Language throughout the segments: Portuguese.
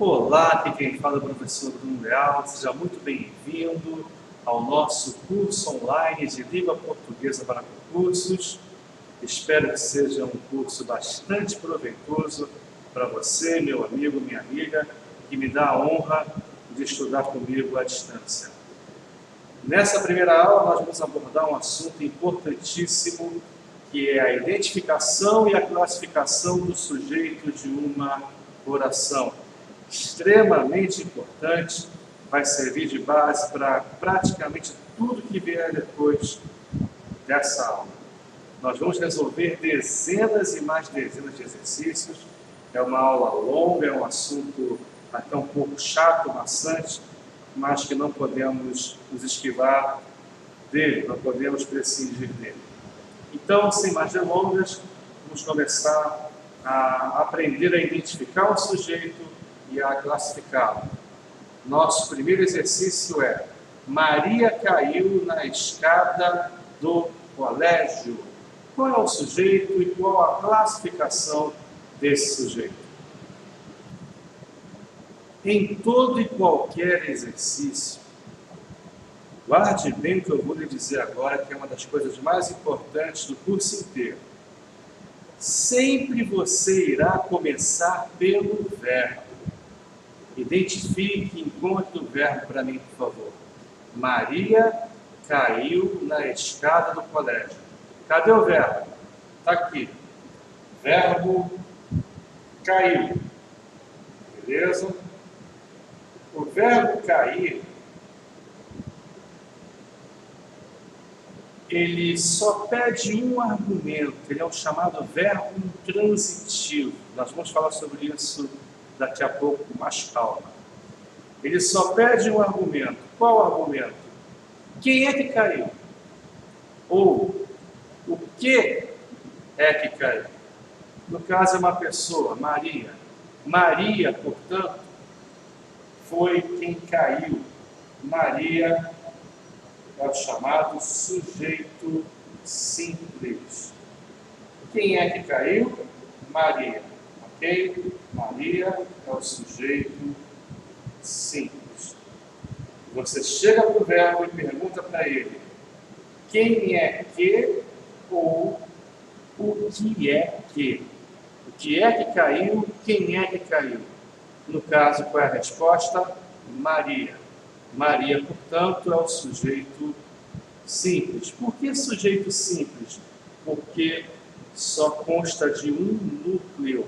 Olá, aqui quem fala é o professor Bruno Leal. Seja muito bem-vindo ao nosso curso online de Língua Portuguesa para Concursos. Espero que seja um curso bastante proveitoso para você, meu amigo, minha amiga, que me dá a honra de estudar comigo à distância. Nessa primeira aula, nós vamos abordar um assunto importantíssimo, que é a identificação e a classificação do sujeito de uma oração. Extremamente importante, vai servir de base para praticamente tudo que vier depois dessa aula. Nós vamos resolver dezenas e mais dezenas de exercícios. É uma aula longa, é um assunto até um pouco chato, maçante, mas que não podemos nos esquivar dele, não podemos prescindir dele. Então, sem mais delongas, vamos começar a aprender a identificar o sujeito e a classificá-lo. Nosso primeiro exercício é: Maria caiu na escada do colégio. Qual é o sujeito e qual a classificação desse sujeito? Em todo e qualquer exercício, guarde bem o que eu vou lhe dizer agora, que é uma das coisas mais importantes do curso inteiro. Sempre você irá começar pelo verbo. Identifique e encontre o verbo para mim, por favor. Maria caiu na escada do colégio. Cadê o verbo? Está aqui. Verbo caiu. Beleza? O verbo cair, ele só pede um argumento. Ele é o chamado verbo intransitivo. Nós vamos falar sobre isso daqui a pouco com mais calma. Ele só pede um argumento. Qual argumento? Quem é que caiu? Ou o que é que caiu? No caso é uma pessoa, Maria. Maria, portanto, foi quem caiu. Maria é o chamado sujeito simples. Quem é que caiu? Maria. Ok? Maria é o sujeito simples. Você chega para o verbo e pergunta para ele: quem é que ou o que é que? O que é que caiu? Quem é que caiu? No caso, qual é a resposta? Maria. Maria, portanto, é o sujeito simples. Por que sujeito simples? Porque só consta de um núcleo,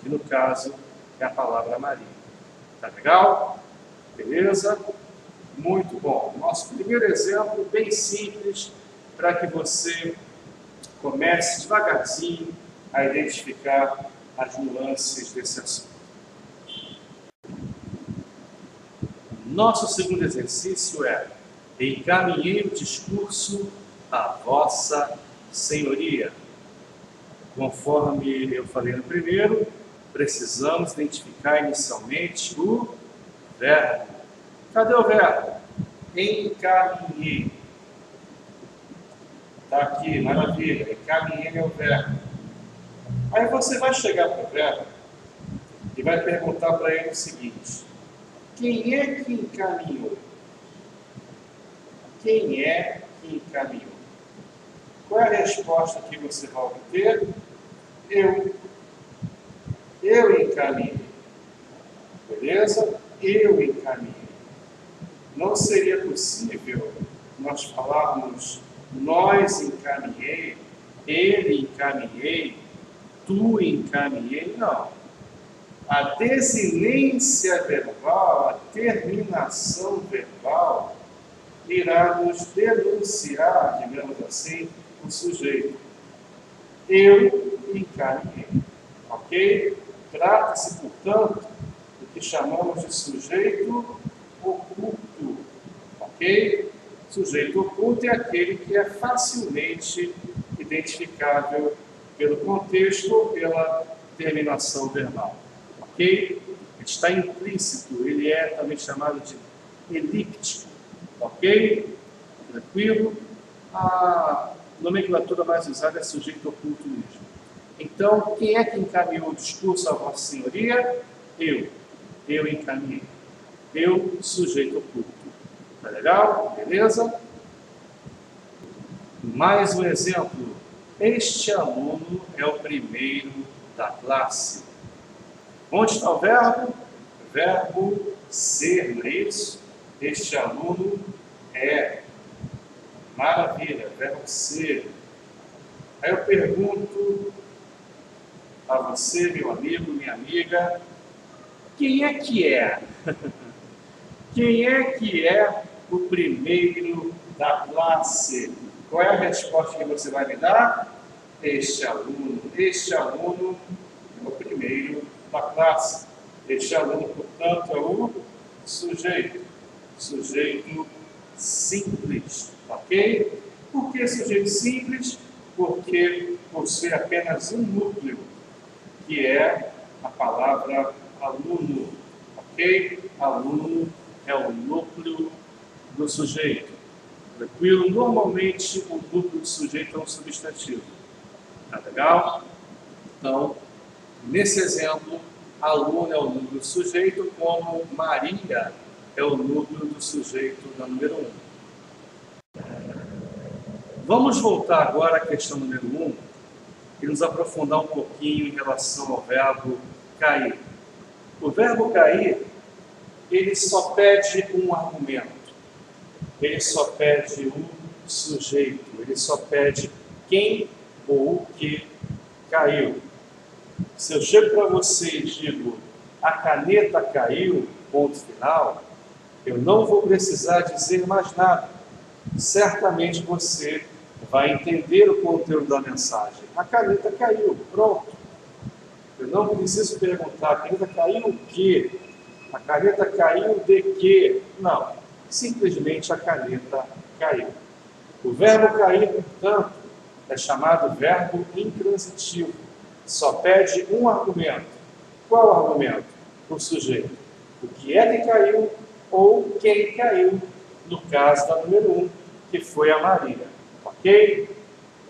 que no caso é a palavra Maria. Tá legal? Beleza? Muito bom. Nosso primeiro exemplo, bem simples, para que você comece devagarzinho a identificar as nuances desse assunto. Nosso segundo exercício é: encaminhei o discurso à Vossa Senhoria. Conforme eu falei no primeiro, precisamos identificar inicialmente o verbo. Cadê o verbo? Encaminhei. Está aqui, maravilha. Encaminhei é o verbo. Aí você vai chegar para o verbo e vai perguntar para ele o seguinte: quem é que encaminhou? Quem é que encaminhou? Qual é a resposta que você vai obter? Eu. Eu encaminhei. Beleza? Eu encaminhei. Não seria possível nós falarmos nós encaminhei, ele encaminhei, tu encaminhei. Não. A desinência verbal, a terminação verbal, irá nos denunciar, digamos assim, o sujeito. Eu encaminhei. Ok? Trata-se, portanto, do que chamamos de sujeito oculto. Ok? Sujeito oculto é aquele que é facilmente identificável pelo contexto ou pela terminação verbal. Ok? Ele está implícito, ele é também chamado de elíptico. Ok? Tranquilo? A nomenclatura mais usada é sujeito oculto mesmo. Então, quem é que encaminhou o discurso à Vossa Senhoria? Eu. eu encaminhei. Eu, sujeito oculto. Tá legal? Beleza? Mais um exemplo. Este aluno é o primeiro da classe. Onde está o verbo? Verbo ser, não é isso? Este aluno é. Maravilha, verbo ser. Aí eu pergunto a você, meu amigo, minha amiga, quem é que é? Quem é que é o primeiro da classe? Qual é a resposta que você vai me dar? Este aluno é o primeiro da classe. Este aluno, portanto, é o sujeito. Sujeito simples, ok? Por que sujeito simples? Porque possui apenas um núcleo, que é a palavra aluno, ok? Aluno é o núcleo do sujeito. Tranquilo? Normalmente o núcleo do sujeito é um substantivo. Tá legal? Então, nesse exemplo, aluno é o núcleo do sujeito, como Maria é o núcleo do sujeito da número 1. Vamos voltar agora à questão número 1 e nos aprofundar um pouquinho em relação ao verbo cair. O verbo cair, ele só pede um argumento. Ele só pede um sujeito. Ele só pede quem ou o que caiu. Se eu chego para você e digo, a caneta caiu, ponto final, eu não vou precisar dizer mais nada. Certamente você vai entender o conteúdo da mensagem. A caneta caiu, pronto. Eu não preciso perguntar, a caneta caiu o quê? A caneta caiu de quê? Não, simplesmente a caneta caiu. O verbo cair, portanto, é chamado verbo intransitivo. Só pede um argumento. Qual argumento? O sujeito. O que é que caiu ou quem caiu, no caso da número 1, que foi a Maria. Ok?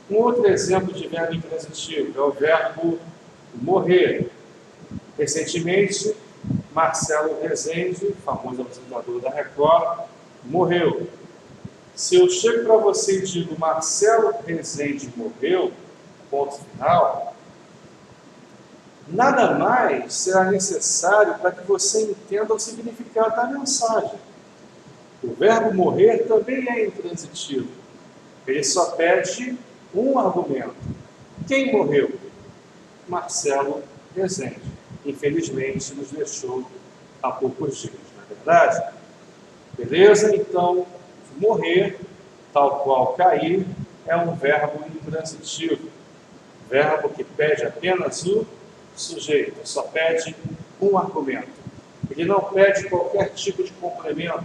Um outro exemplo de verbo intransitivo é o verbo morrer. Recentemente, Marcelo Rezende, famoso apresentador da Record, morreu. Se eu chego para você e digo Marcelo Rezende morreu, ponto final, nada mais será necessário para que você entenda o significado da mensagem. O verbo morrer também é intransitivo. Ele só pede um argumento. Quem morreu? Marcelo Rezende. Infelizmente, nos deixou há poucos dias, não é verdade? Beleza? Então, morrer, tal qual cair, é um verbo intransitivo. Verbo que pede apenas o sujeito, só pede um argumento. Ele não pede qualquer tipo de complemento,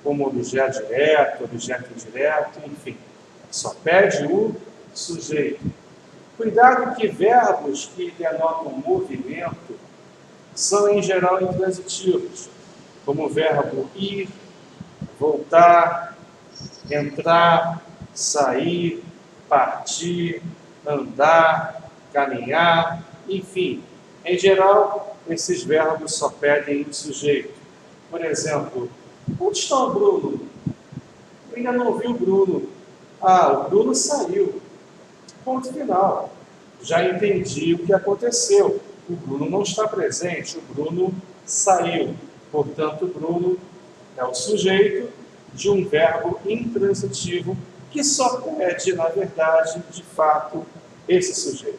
como objeto direto, objeto indireto, enfim. Só pede o sujeito. Cuidado que verbos que denotam movimento são, em geral, intransitivos, como o verbo ir, voltar, entrar, sair, partir, andar, caminhar, enfim. Em geral, esses verbos só pedem um sujeito. Por exemplo, onde está o Bruno? Eu ainda não vi o Bruno. Ah, o Bruno saiu. Ponto final. Já entendi o que aconteceu. O Bruno não está presente, o Bruno saiu. Portanto, o Bruno é o sujeito de um verbo intransitivo que só pede, na verdade, de fato, esse sujeito.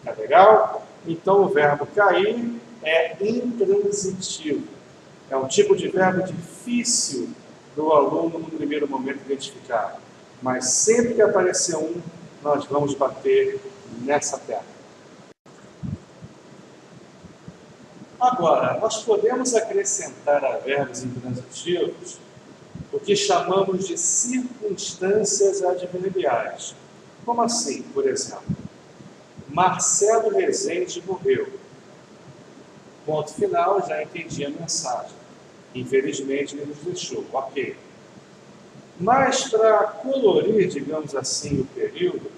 Tá legal? Então, o verbo cair é intransitivo. É um tipo de verbo difícil do aluno, no primeiro momento, identificar. Mas sempre que aparecer um, nós vamos bater nessa tecla. Agora, nós podemos acrescentar a verbos intransitivos o que chamamos de circunstâncias adverbiais. Como assim, por exemplo? Marcelo Rezende morreu. Ponto final, já entendi a mensagem. Infelizmente, ele nos deixou. Ok. Mas, para colorir, digamos assim, o período,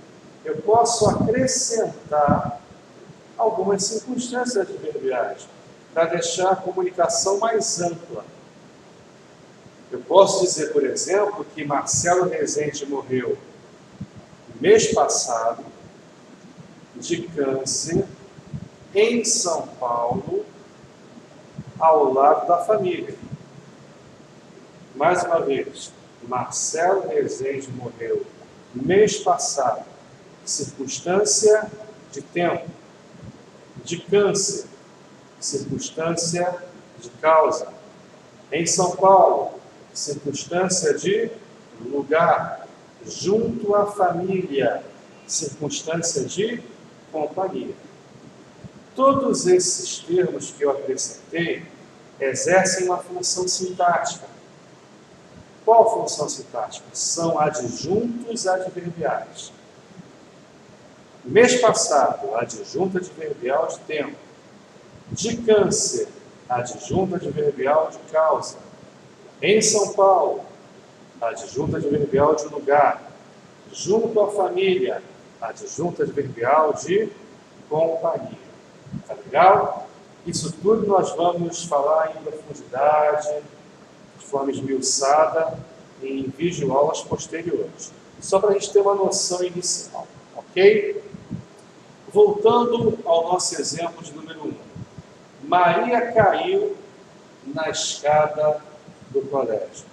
eu posso acrescentar algumas circunstâncias adverbiais. para deixar a comunicação mais ampla. Eu posso dizer, por exemplo, que Marcelo Rezende morreu no mês passado de câncer em São Paulo, ao lado da família. Mais uma vez, Marcelo Rezende morreu no mês passado, circunstância de tempo, de câncer, circunstância de causa. Em São Paulo, circunstância de lugar, junto à família, circunstância de companhia. Todos esses termos que eu acrescentei exercem uma função sintática. Qual função sintática? São adjuntos adverbiais. Mês passado, adjunto adverbial de tempo. De câncer, adjunto adverbial de causa. Em São Paulo, adjunto adverbial de lugar. Junto à família, adjunto adverbial de companhia. Tá legal? Isso tudo nós vamos falar em profundidade, de forma esmiuçada, em videoaulas posteriores. Só para a gente ter uma noção inicial, ok? Voltando ao nosso exemplo de número 1. Maria caiu na escada do colégio.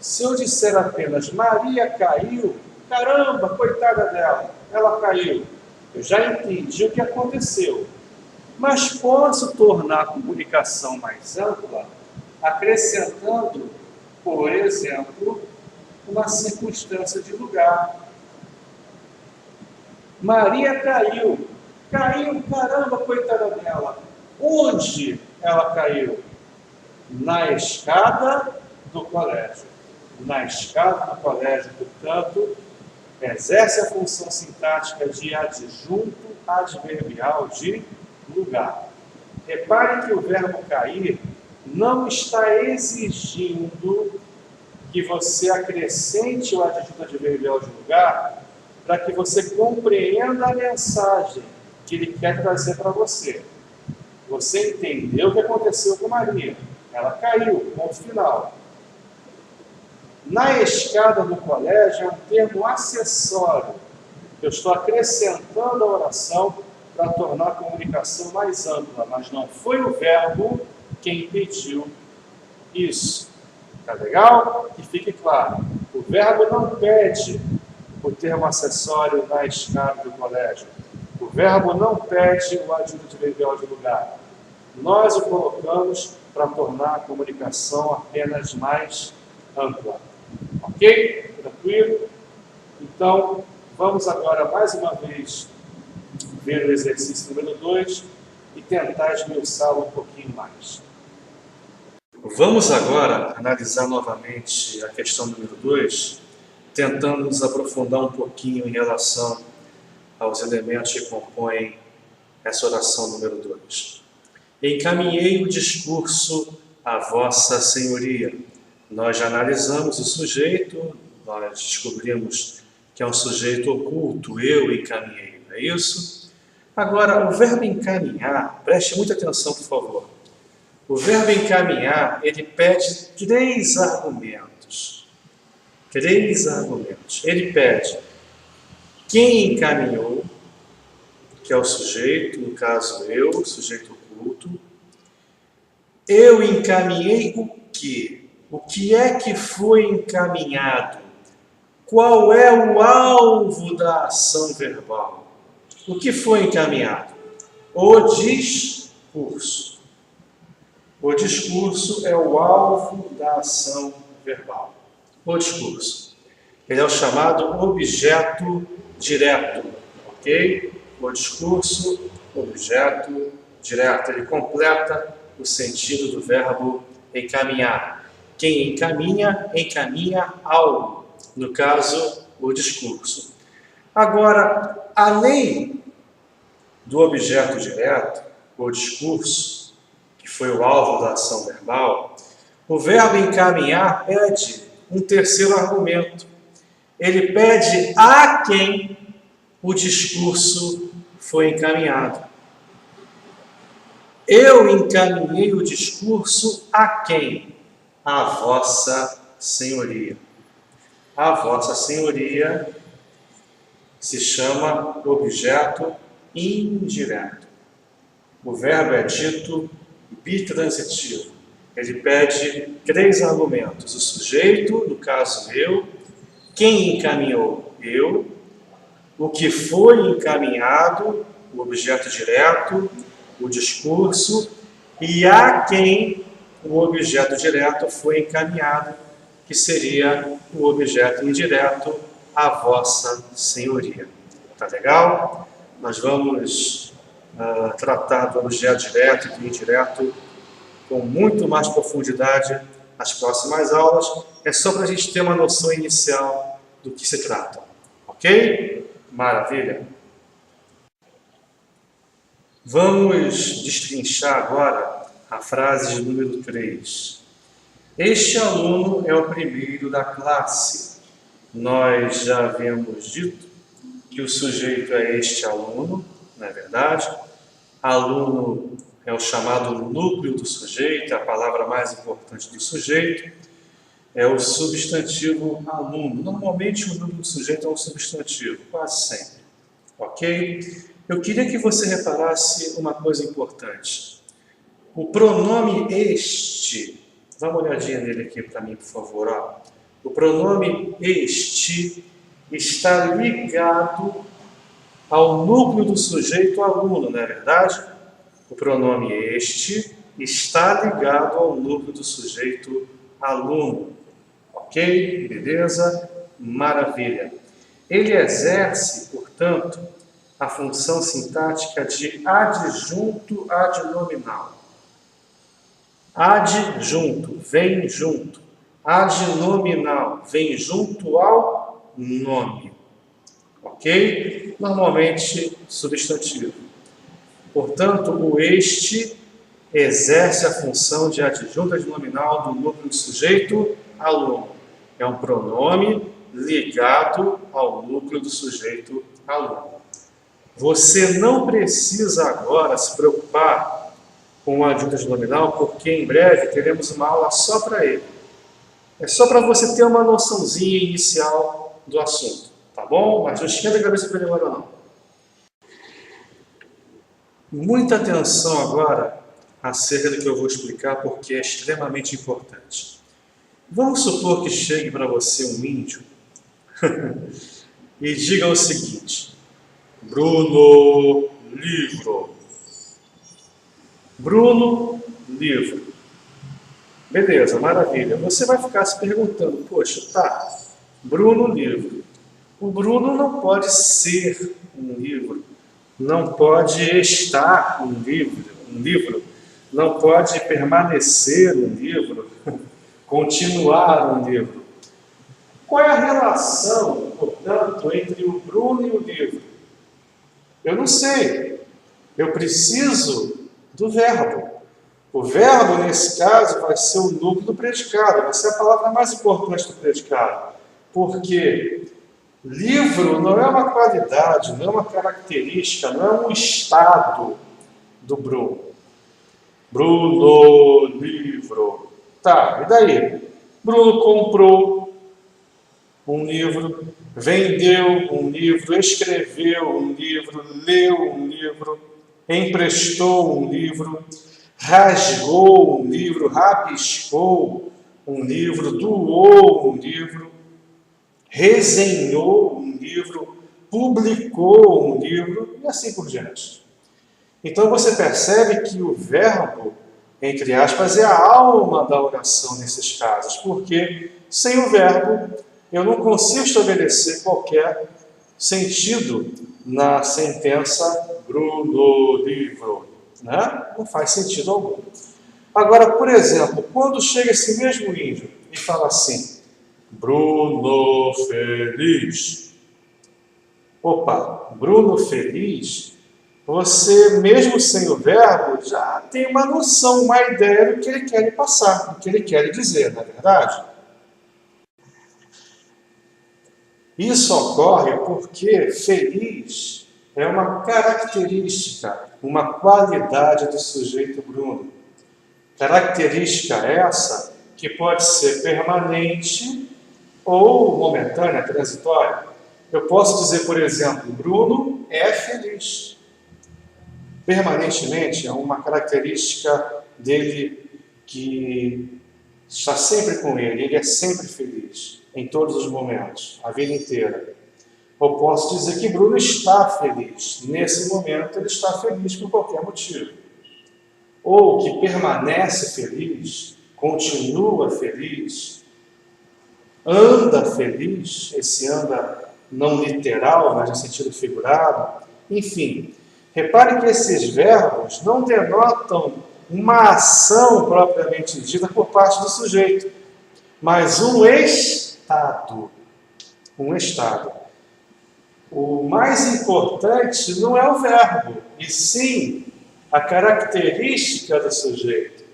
Se eu disser apenas Maria caiu, caramba, coitada dela, ela caiu. Eu já entendi o que aconteceu. Mas posso tornar a comunicação mais ampla acrescentando, por exemplo, uma circunstância de lugar. Maria caiu. Caiu, caramba, coitada dela. Onde ela caiu? Na escada do colégio. Na escada do colégio, portanto, exerce a função sintática de adjunto adverbial de lugar. Repare que o verbo cair não está exigindo que você acrescente o adjunto adverbial de lugar para que você compreenda a mensagem que ele quer trazer para você. Você entendeu o que aconteceu com Maria. Ela caiu, ponto final. Na escada do colégio é um termo acessório. Eu estou acrescentando a oração para tornar a comunicação mais ampla, mas não foi o verbo quem pediu isso. Tá legal? Que fique claro. O verbo não pede o termo acessório na escada do colégio. O verbo não pede o adjunto adverbial de lugar. Nós o colocamos para tornar a comunicação apenas mais ampla. Ok? Tranquilo? Então, vamos agora mais uma vez ver o exercício número 2 e tentar esmiuçá-lo um pouquinho mais. Vamos agora analisar novamente a questão número 2, tentando nos aprofundar um pouquinho em relação aos elementos que compõem essa oração número 2. Encaminhei o discurso à Vossa Senhoria. Nós já analisamos o sujeito, nós descobrimos que é um sujeito oculto, eu encaminhei, não é isso? Agora, o verbo encaminhar, preste muita atenção, por favor. O verbo encaminhar, ele pede 3 argumentos. 3 argumentos. Ele pede quem encaminhou, que é o sujeito, no caso eu, sujeito oculto. Eu encaminhei o quê? O que é que foi encaminhado? Qual é o alvo da ação verbal? O que foi encaminhado? O discurso. O discurso é o alvo da ação verbal. O discurso. Ele é o chamado objeto direto, ok? O discurso, objeto direto. Ele completa o sentido do verbo encaminhar. Quem encaminha, encaminha algo. No caso, o discurso. Agora, além do objeto direto, o discurso, que foi o alvo da ação verbal, o verbo encaminhar pede um terceiro argumento. Ele pede a quem o discurso foi encaminhado. Eu encaminhei o discurso a quem? A vossa senhoria. A vossa senhoria se chama objeto indireto. O verbo é dito bitransitivo. Ele pede 3 argumentos. O sujeito, no caso eu, quem encaminhou? Eu, o que foi encaminhado, o objeto direto, o discurso, e a quem o objeto direto foi encaminhado, que seria o objeto indireto, a vossa senhoria. Tá legal? Nós vamos tratar do objeto direto e do indireto com muito mais profundidade nas próximas aulas. É só para a gente ter uma noção inicial do que se trata. Ok? Maravilha! Vamos destrinchar agora a frase de número 3. Este aluno é o primeiro da classe. Nós já havíamos dito que o sujeito é este aluno, não é verdade? Aluno é o chamado núcleo do sujeito, é a palavra mais importante do sujeito. É o substantivo aluno. Normalmente o núcleo do sujeito é um substantivo, quase sempre. Ok? Eu queria que você reparasse uma coisa importante. O pronome este, dá uma olhadinha nele aqui para mim, por favor. Ó. O pronome este está ligado ao núcleo do sujeito aluno, não é verdade? O pronome este está ligado ao núcleo do sujeito aluno. Ok? Beleza? Maravilha. Ele exerce, portanto, a função sintática de adjunto adnominal. Adjunto, vem junto. Adnominal, vem junto ao nome. Ok? Normalmente, substantivo. Portanto, o este exerce a função de adjunto adnominal do núcleo do sujeito aluno. É um pronome ligado ao núcleo do sujeito aluno. Você não precisa agora se preocupar com o adjunto adnominal, porque em breve teremos uma aula só para ele. É só para você ter uma noçãozinha inicial do assunto, tá bom? Mas não esquenta a cabeça para ele agora não. Muita atenção agora acerca do que eu vou explicar, porque é extremamente importante. Vamos supor que chegue para você um índio e diga o seguinte: Bruno, livro. Bruno, livro. Beleza, maravilha. Você vai ficar se perguntando, poxa, tá, Bruno, livro. O Bruno não pode ser um livro, não pode estar um livro, não pode permanecer um livro, continuar um livro. Qual é a relação, portanto, entre o Bruno e o livro? Eu não sei. Eu preciso do verbo. O verbo, nesse caso, vai ser o núcleo do predicado, vai ser a palavra mais importante do predicado. Porque livro não é uma qualidade, não é uma característica, não é um estado do Bruno. Bruno, livro. Tá, e daí? Bruno comprou um livro, vendeu um livro, escreveu um livro, leu um livro, emprestou um livro, rasgou um livro, rabiscou um livro, doou um livro, resenhou um livro, publicou um livro e assim por diante. Então você percebe que o verbo, entre aspas, é a alma da oração nesses casos, porque sem o verbo eu não consigo estabelecer qualquer sentido na sentença Bruno, livro. Né? Não faz sentido algum. Agora, por exemplo, quando chega esse mesmo índio e fala assim, Bruno feliz. Opa, Bruno feliz, você mesmo sem o verbo já tem uma noção, uma ideia do que ele quer passar, do que ele quer dizer, não é verdade? Isso ocorre porque feliz é uma característica, uma qualidade do sujeito Bruno. Característica essa que pode ser permanente ou momentânea, transitória. Eu posso dizer, por exemplo, Bruno é feliz. Permanentemente é uma característica dele que está sempre com ele é sempre feliz, em todos os momentos, a vida inteira. Eu posso dizer que Bruno está feliz. Nesse momento ele está feliz por qualquer motivo. Ou que permanece feliz, continua feliz, anda feliz, esse anda não literal, mas no sentido figurado. Enfim, repare que esses verbos não denotam uma ação propriamente dita por parte do sujeito, mas um estado. Um estado. O mais importante não é o verbo, e sim a característica do sujeito,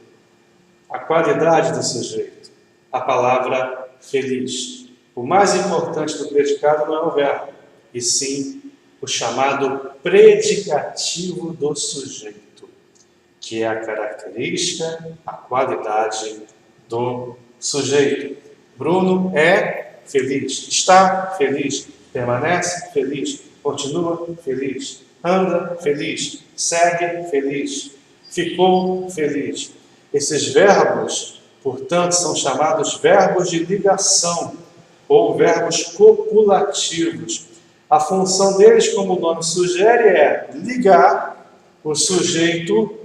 a qualidade do sujeito, a palavra feliz. O mais importante do predicado não é o verbo, e sim o chamado predicativo do sujeito, que é a característica, a qualidade do sujeito. Bruno é feliz, está feliz, permanece feliz, continua feliz, anda feliz, segue feliz, ficou feliz. Esses verbos, portanto, são chamados verbos de ligação ou verbos copulativos. A função deles, como o nome sugere, é ligar o sujeito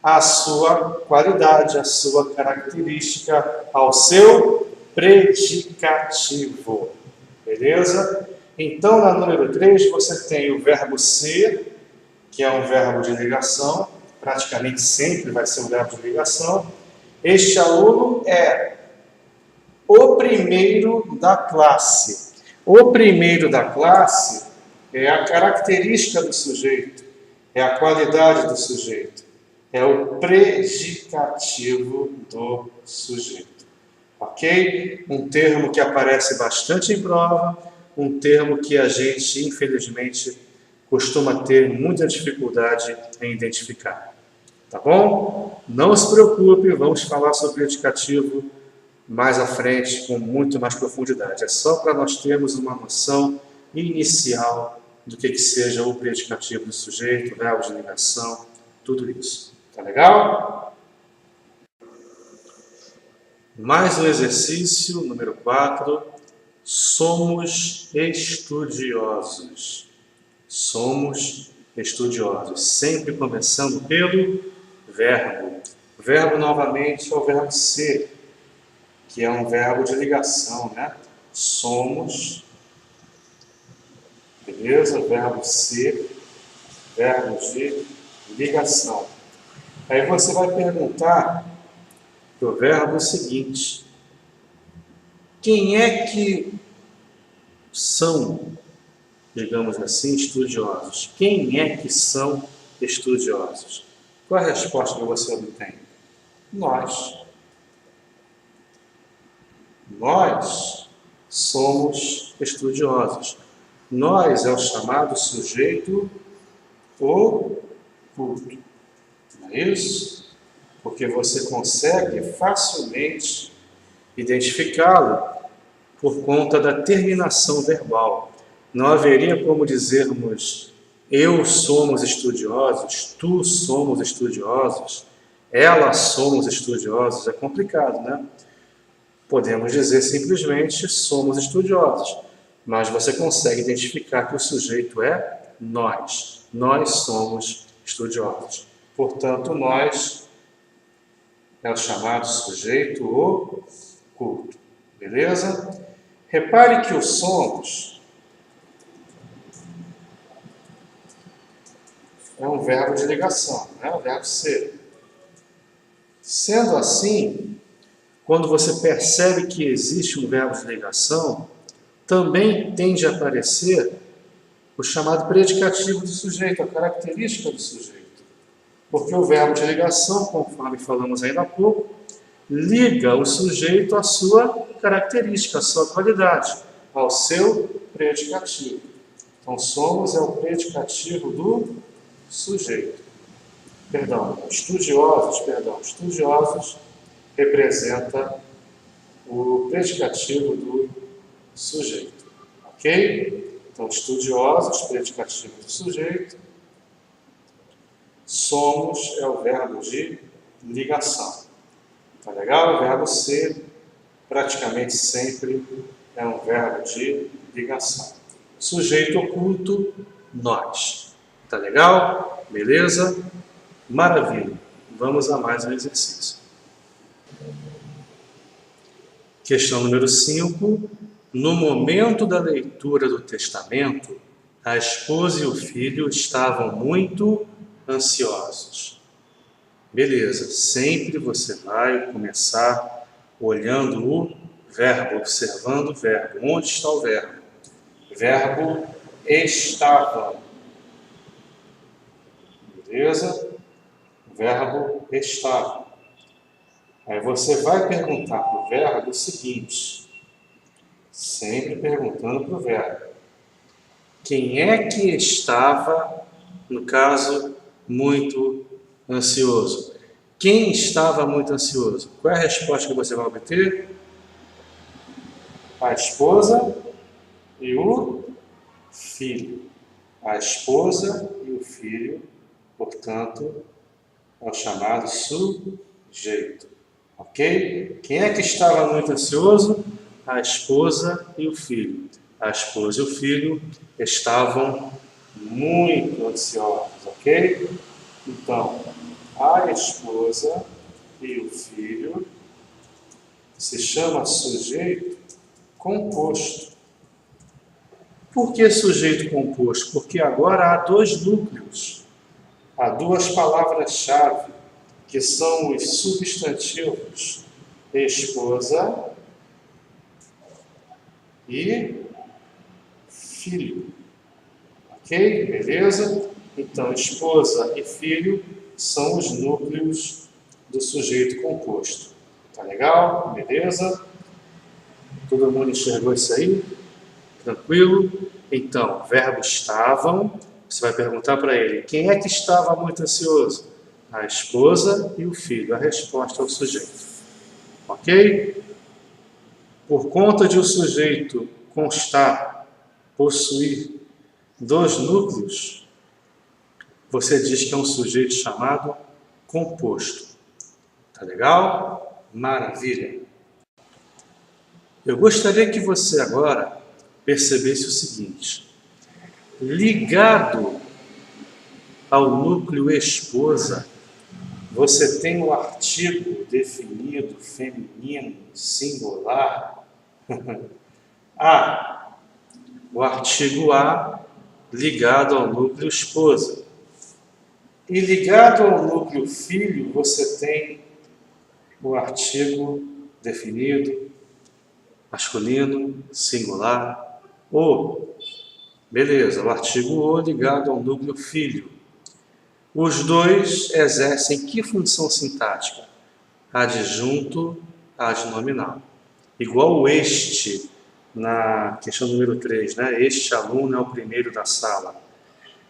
à sua qualidade, à sua característica, ao seu predicativo. Beleza? Então, na número 3, você tem o verbo ser, que é um verbo de ligação, praticamente sempre vai ser um verbo de ligação. Este aluno é o primeiro da classe. O primeiro da classe é a característica do sujeito, é a qualidade do sujeito, é o predicativo do sujeito. Ok? Um termo que aparece bastante em prova, um termo que a gente, infelizmente, costuma ter muita dificuldade em identificar. Tá bom? Não se preocupe, vamos falar sobre predicativo mais à frente, com muito mais profundidade. É só para nós termos uma noção inicial do que seja o predicativo do sujeito, verbo de ligação, tudo isso. Tá legal? Mais um exercício, número 4. Somos estudiosos. Somos estudiosos. Sempre começando pelo verbo. O verbo, novamente, é o verbo ser, que é um verbo de ligação, né? Somos, beleza? Verbo ser, verbo de ligação. Aí você vai perguntar do verbo seguinte: quem é que são, digamos assim, estudiosos? Quem é que são estudiosos? Qual é a resposta que você obtém? Nós. Nós somos estudiosos. Nós é o chamado sujeito oculto. Não é isso? Porque você consegue facilmente identificá-lo por conta da terminação verbal. Não haveria como dizermos eu somos estudiosos, tu somos estudiosos, ela somos estudiosos. É complicado, né? Podemos dizer simplesmente somos estudiosos, mas você consegue identificar que o sujeito é nós. Nós somos estudiosos. Portanto, nós é o chamado sujeito oculto. Beleza? Repare que o somos é um verbo de ligação, não é um verbo ser. Sendo assim, quando você percebe que existe um verbo de ligação, também tende a aparecer o chamado predicativo do sujeito, a característica do sujeito. Porque o verbo de ligação, conforme falamos ainda há pouco, liga o sujeito à sua característica, à sua qualidade, ao seu predicativo. Então, somos é o predicativo do sujeito. Estudiosos representa o predicativo do sujeito. Ok? Então, estudiosos, predicativo do sujeito. Somos é o verbo de ligação. Tá legal? O verbo ser, praticamente sempre, é um verbo de ligação. Sujeito oculto, nós. Tá legal? Beleza? Maravilha. Vamos a mais um exercício. Questão número 5. No momento da leitura do testamento, a esposa e o filho estavam muito ansiosos. Beleza, sempre você vai começar olhando o verbo, observando o verbo. Onde está o verbo? Verbo estavam. Beleza? Verbo estavam. Aí você vai perguntar para o verbo o seguinte, sempre perguntando para o verbo. Quem é que estava, no caso, muito ansioso? Quem estava muito ansioso? Qual é a resposta que você vai obter? A esposa e o filho. A esposa e o filho, portanto, é o chamado sujeito. Ok? Quem é que estava muito ansioso? A esposa e o filho. A esposa e o filho estavam muito ansiosos, ok? Então, a esposa e o filho se chama sujeito composto. Por que sujeito composto? Porque agora há dois núcleos, há duas palavras-chave, que são os substantivos esposa e filho. Ok? Beleza? Então, esposa e filho são os núcleos do sujeito composto. Tá legal? Beleza? Todo mundo enxergou isso aí? Tranquilo? Então, verbo estavam. Você vai perguntar para ele, quem é que estava muito ansioso? A esposa e o filho. A resposta é o sujeito. Ok? Por conta de o sujeito constar, possuir dois núcleos, você diz que é um sujeito chamado composto. Tá legal? Maravilha! Eu gostaria que você agora percebesse o seguinte. Ligado ao núcleo esposa, você tem o artigo definido, feminino, singular. A. O artigo A ligado ao núcleo esposa. E ligado ao núcleo filho, você tem o artigo definido, masculino, singular, o. Beleza, o artigo o ligado ao núcleo filho. Os dois exercem que função sintática? Adjunto adnominal. Igual o este na questão número 3, né? Este aluno é o primeiro da sala.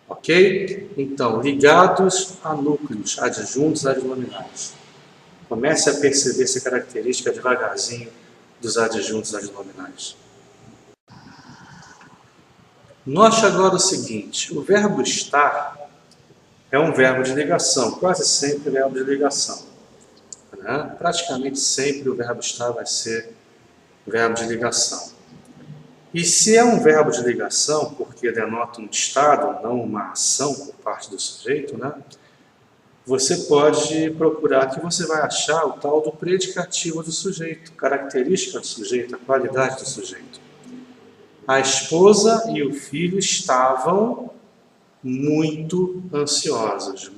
Ok? Então, ligados a núcleos, adjuntos adnominais. Comece a perceber essa característica devagarzinho dos adjuntos adnominais. Note agora o seguinte, o verbo estar é um verbo de ligação, quase sempre verbo de ligação. Né? Praticamente sempre o verbo estar vai ser verbo de ligação. E se é um verbo de ligação, porque denota um estado, não uma ação por parte do sujeito, né? Você pode procurar que você vai achar o tal do predicativo do sujeito, característica do sujeito, a qualidade do sujeito. A esposa e o filho estavam muito ansiosos,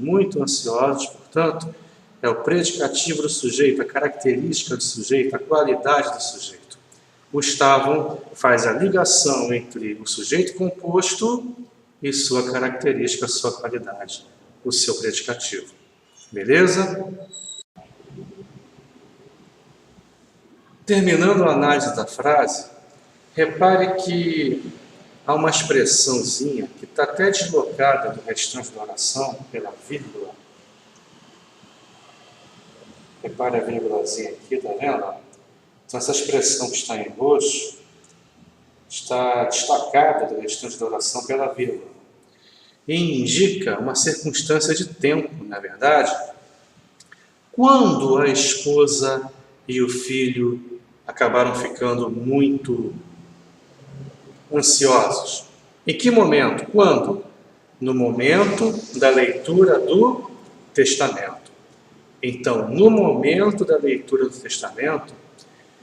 portanto, é o predicativo do sujeito, a característica do sujeito, a qualidade do sujeito. O estavam faz a ligação entre o sujeito composto e sua característica, sua qualidade, o seu predicativo. Beleza? Terminando a análise da frase, repare que há uma expressãozinha que está até deslocada do restante da oração pela vírgula. Repare a vírgulazinha aqui, tá vendo? Então essa expressão que está em roxo está destacada do restante da oração pela vírgula. E indica uma circunstância de tempo, na verdade, quando a esposa e o filho acabaram ficando muito ansiosos. Em que momento? Quando? No momento da leitura do testamento. Então, no momento da leitura do testamento,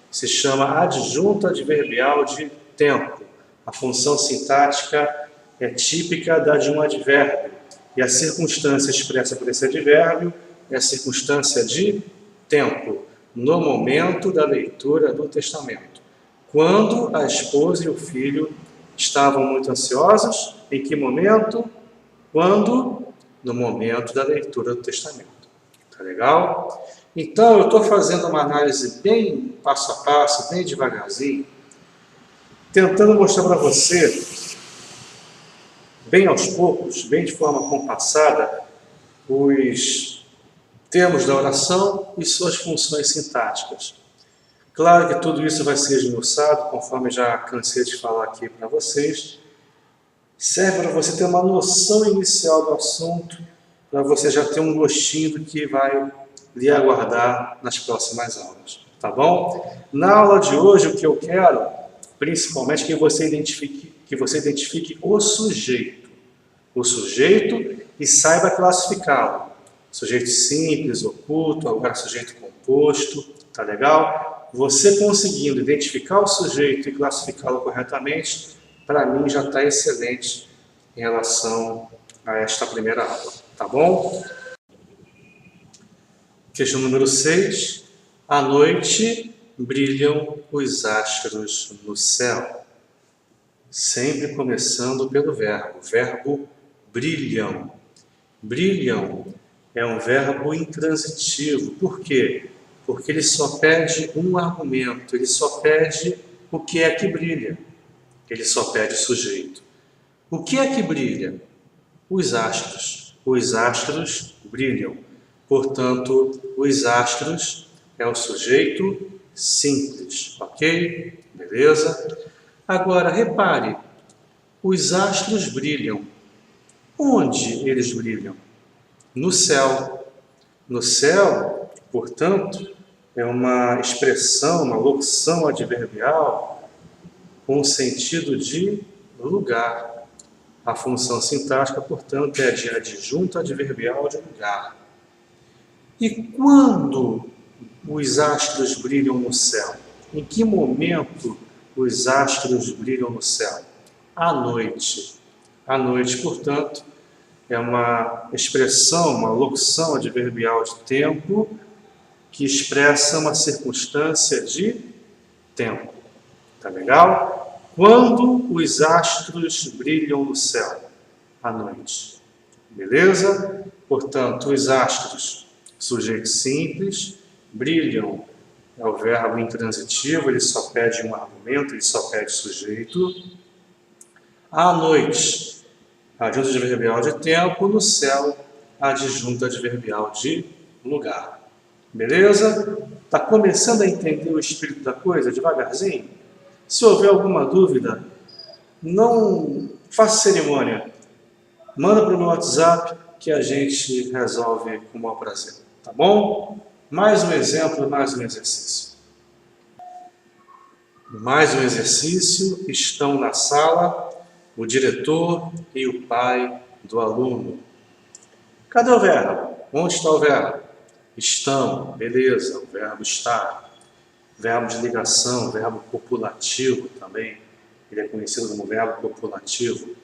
se chama adjunto adverbial de tempo. A função sintática é típica da de um advérbio. E a circunstância expressa por esse advérbio é a circunstância de tempo, no momento da leitura do testamento. Quando a esposa e o filho estavam muito ansiosos, em que momento? Quando? No momento da leitura do testamento. Tá legal? Então, eu estou fazendo uma análise bem passo a passo, bem devagarzinho, tentando mostrar para você, bem aos poucos, bem de forma compassada, os termos da oração e suas funções sintáticas. Claro que tudo isso vai ser esmiuçado, conforme já cansei de falar aqui para vocês. Serve para você ter uma noção inicial do assunto, para você já ter um gostinho do que vai lhe aguardar nas próximas aulas. Tá bom? Na aula de hoje, o que eu quero, principalmente, que você identifique o sujeito. O sujeito e saiba classificá-lo. Sujeito simples, oculto, agora sujeito composto. Tá legal? Você conseguindo identificar o sujeito e classificá-lo corretamente, para mim já está excelente em relação a esta primeira aula. Tá bom? Questão número 6. À noite brilham os astros no céu. Sempre começando pelo verbo. Verbo brilham. Brilham é um verbo intransitivo. Por quê? Porque ele só pede um argumento. Ele só pede o que é que brilha. Ele só pede sujeito. O que é que brilha? Os astros. Os astros brilham. Portanto, os astros é o sujeito simples, ok? Beleza? Agora, repare, os astros brilham. Onde eles brilham? No céu. No céu, portanto, é uma expressão, uma locução adverbial com o sentido de lugar. A função sintática, portanto, é de adjunto adverbial de lugar. E quando os astros brilham no céu? Em que momento os astros brilham no céu? À noite. À noite, portanto, é uma expressão, uma locução adverbial de tempo que expressa uma circunstância de tempo. Tá legal? Quando os astros brilham no céu? À noite. Beleza? Portanto, os astros, sujeito simples, brilham é o verbo intransitivo, ele só pede um argumento, ele só pede sujeito. À noite, adjunto adverbial de tempo, no céu, adjunto adverbial de lugar. Beleza? Está começando a entender o espírito da coisa devagarzinho? Se houver alguma dúvida, não faça cerimônia. Manda para o meu WhatsApp que a gente resolve com o maior prazer. Tá bom? Mais um exemplo, mais um exercício. Mais um exercício. Estão na sala o diretor e o pai do aluno. Cadê o verbo? Onde está o verbo? Estão. Beleza, o verbo estar. Verbo de ligação, verbo copulativo também. Ele é conhecido como verbo copulativo.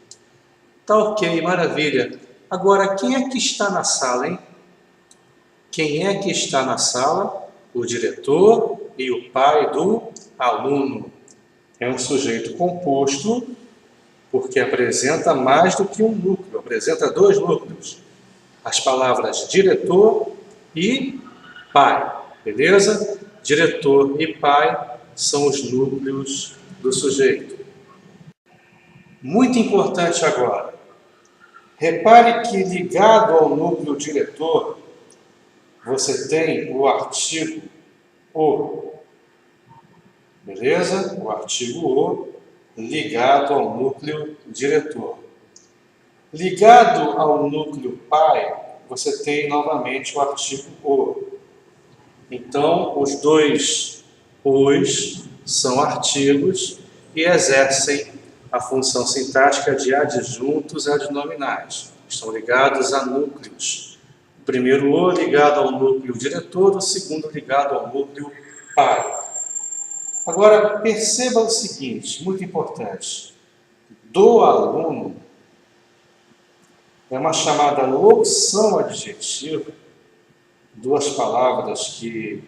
Tá ok, maravilha. Agora, quem é que está na sala, hein? Quem é que está na sala? O diretor e o pai do aluno. É um sujeito composto, porque apresenta mais do que um núcleo, apresenta dois núcleos. As palavras diretor e pai, beleza? Diretor e pai são os núcleos do sujeito. Muito importante agora. Repare que ligado ao núcleo diretor, você tem o artigo o. Beleza? O artigo o ligado ao núcleo diretor. Ligado ao núcleo pai, você tem novamente o artigo o. Então, os dois os são artigos e exercem a função sintática de adjuntos adnominais. Estão ligados a núcleos. O primeiro o ligado ao núcleo diretor, o segundo ligado ao núcleo pai. Agora, perceba o seguinte, muito importante. Do aluno é uma chamada locução adjetiva, duas palavras que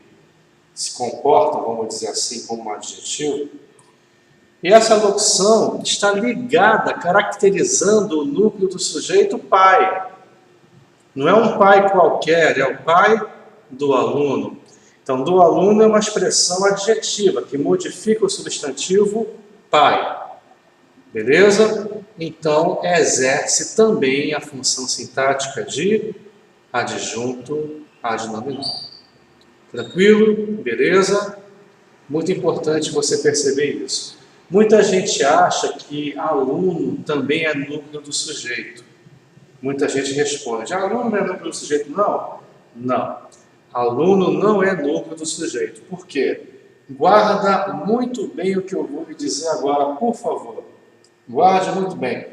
se comportam, vamos dizer assim, como um adjetivo. E essa locução está ligada, caracterizando o núcleo do sujeito pai. Não é um pai qualquer, é o pai do aluno. Então, do aluno é uma expressão adjetiva que modifica o substantivo pai. Beleza? Então, exerce também a função sintática de adjunto adnominal. Tranquilo? Beleza? Muito importante você perceber isso. Muita gente acha que aluno também é núcleo do sujeito. Muita gente responde, aluno não é núcleo do sujeito? Não. Não. Aluno não é núcleo do sujeito. Por quê? Guarda muito bem o que eu vou lhe dizer agora, por favor. Guarde muito bem.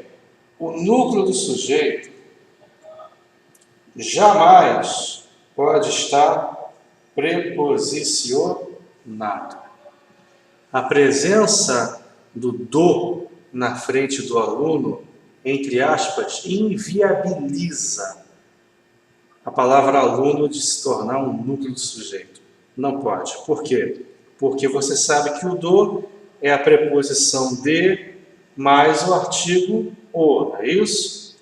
O núcleo do sujeito jamais pode estar preposicionado. A presença do na frente do aluno, entre aspas, inviabiliza a palavra aluno de se tornar um núcleo do sujeito. Não pode. Por quê? Porque você sabe que o do é a preposição de mais o artigo o, não é isso?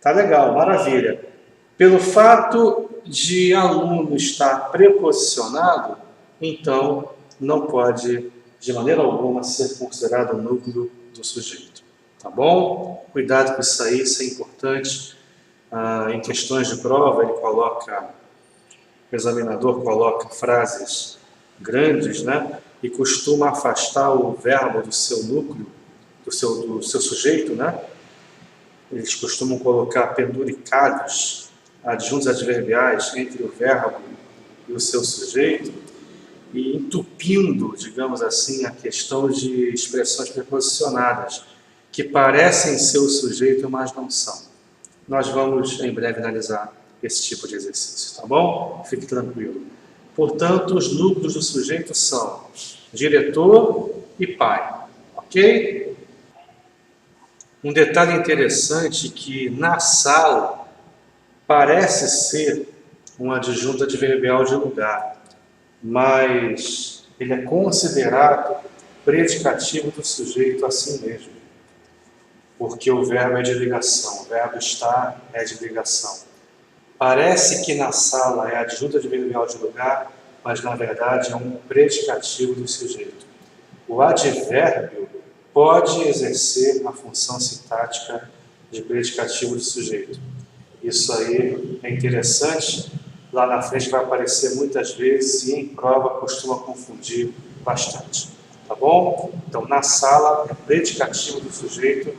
Tá legal, maravilha. Pelo fato de aluno estar preposicionado, então não pode de maneira alguma ser considerado o núcleo do sujeito. Tá bom? Cuidado com isso aí, isso é importante. Em questões de prova, o examinador coloca frases grandes, né? E costuma afastar o verbo do seu núcleo, do seu sujeito, né? Eles costumam colocar penduricados, adjuntos adverbiais entre o verbo e o seu sujeito, e entupindo, digamos assim, a questão de expressões preposicionadas, que parecem ser o sujeito, mas não são. Nós vamos, em breve, analisar esse tipo de exercício, tá bom? Fique tranquilo. Portanto, os núcleos do sujeito são diretor e pai, ok? Um detalhe interessante que na sala parece ser um adjunto adverbial de lugar, mas ele é considerado predicativo do sujeito assim mesmo, porque o verbo é de ligação, o verbo estar é de ligação. Parece que na sala é adjunto adverbial de lugar, mas na verdade é um predicativo do sujeito. O advérbio pode exercer a função sintática de predicativo do sujeito. Isso aí é interessante. Lá na frente vai aparecer muitas vezes e em prova costuma confundir bastante. Tá bom? Então, na sala é predicativo do sujeito,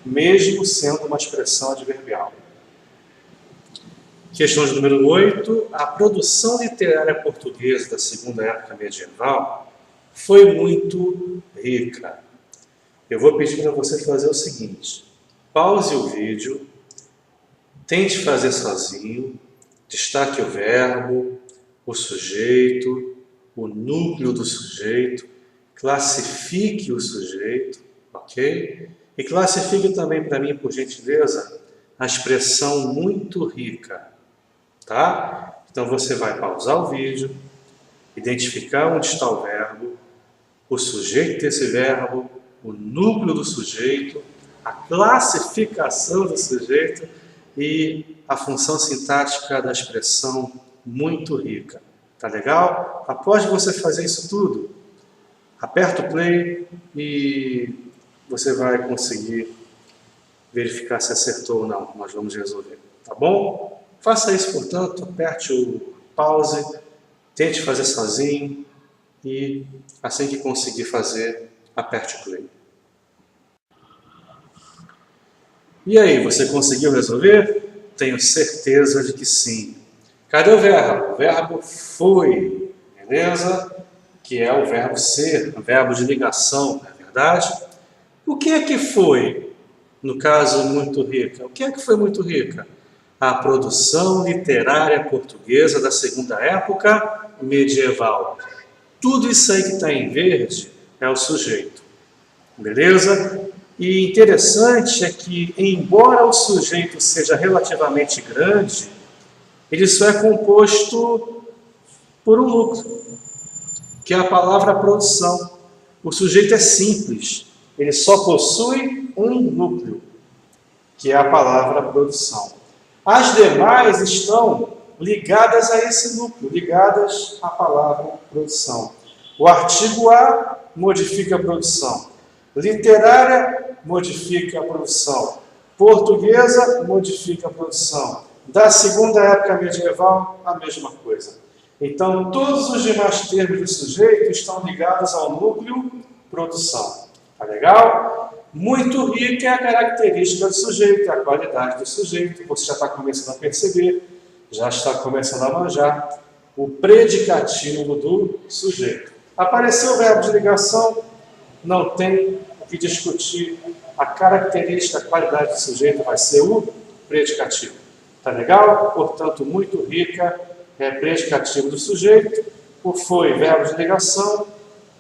mesmo sendo uma expressão adverbial. Questão de número 8. A produção literária portuguesa da segunda época medieval foi muito rica. Eu vou pedir para você fazer o seguinte: pause o vídeo, tente fazer sozinho, destaque o verbo, o sujeito, o núcleo do sujeito, classifique o sujeito, ok? E classifique também para mim, por gentileza, a expressão muito rica, tá? Então você vai pausar o vídeo, identificar onde está o verbo, o sujeito desse verbo, o núcleo do sujeito, a classificação do sujeito e a função sintática da expressão muito rica. Tá legal? Após você fazer isso tudo, aperta o play e você vai conseguir verificar se acertou ou não. Nós vamos resolver, tá bom? Faça isso, portanto, aperte o pause, tente fazer sozinho e assim que conseguir fazer, aperte o play. E aí, você conseguiu resolver? Tenho certeza de que sim. Cadê o verbo? O verbo foi, beleza? Que é o verbo ser, o verbo de ligação, não é verdade? O que é que foi, no caso, muito rica? O que é que foi muito rica? A produção literária portuguesa da segunda época medieval. Tudo isso aí que está em verde é o sujeito, beleza? E interessante é que, embora o sujeito seja relativamente grande, ele só é composto por um núcleo, que é a palavra produção. O sujeito é simples, ele só possui um núcleo, que é a palavra produção. As demais estão ligadas a esse núcleo, ligadas à palavra produção. O artigo A modifica a produção. Literária modifica a produção. Portuguesa modifica a produção. Da segunda época medieval, a mesma coisa. Então, todos os demais termos do sujeito estão ligados ao núcleo produção. Tá legal? Muito rica é a característica do sujeito, é a qualidade do sujeito. Você já está começando a perceber, já está começando a manjar o predicativo do sujeito. Apareceu o verbo de ligação, não tem o que discutir. A característica, a qualidade do sujeito vai ser o predicativo. Tá legal? Portanto, muito rica é predicativo do sujeito. O foi, verbo de ligação.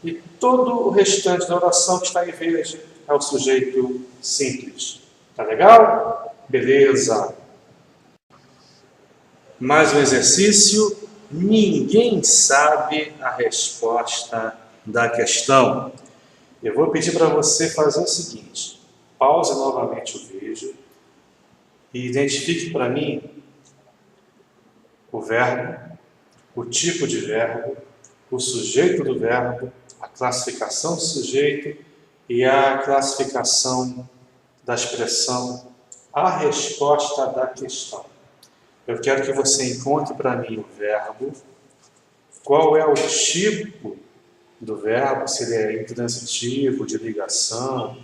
E todo o restante da oração que está em verde é o sujeito simples. Tá legal? Beleza. Mais um exercício. Ninguém sabe a resposta da questão. Eu vou pedir para você fazer o seguinte. Pause novamente o vídeo e identifique para mim o verbo, o tipo de verbo, o sujeito do verbo, a classificação do sujeito e a classificação da expressão, a resposta da questão. Eu quero que você encontre para mim o verbo, qual é o tipo do verbo, se ele é intransitivo, de ligação,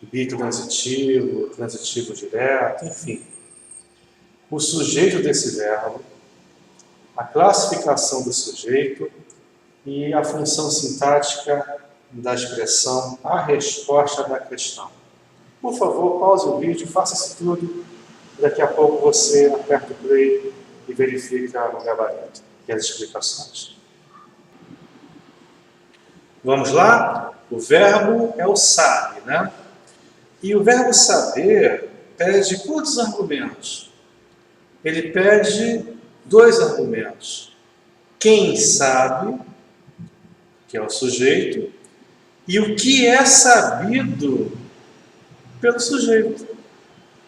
bitransitivo, transitivo direto, enfim. O sujeito desse verbo, a classificação do sujeito e a função sintática da expressão, a resposta da questão. Por favor, pause o vídeo, faça isso tudo. Daqui a pouco você aperta o play e verifica o gabarito e as explicações. Vamos lá? O verbo é o sabe, né? E o verbo saber pede quantos argumentos? Ele pede 2 argumentos. Quem sabe, que é o sujeito, e o que é sabido pelo sujeito,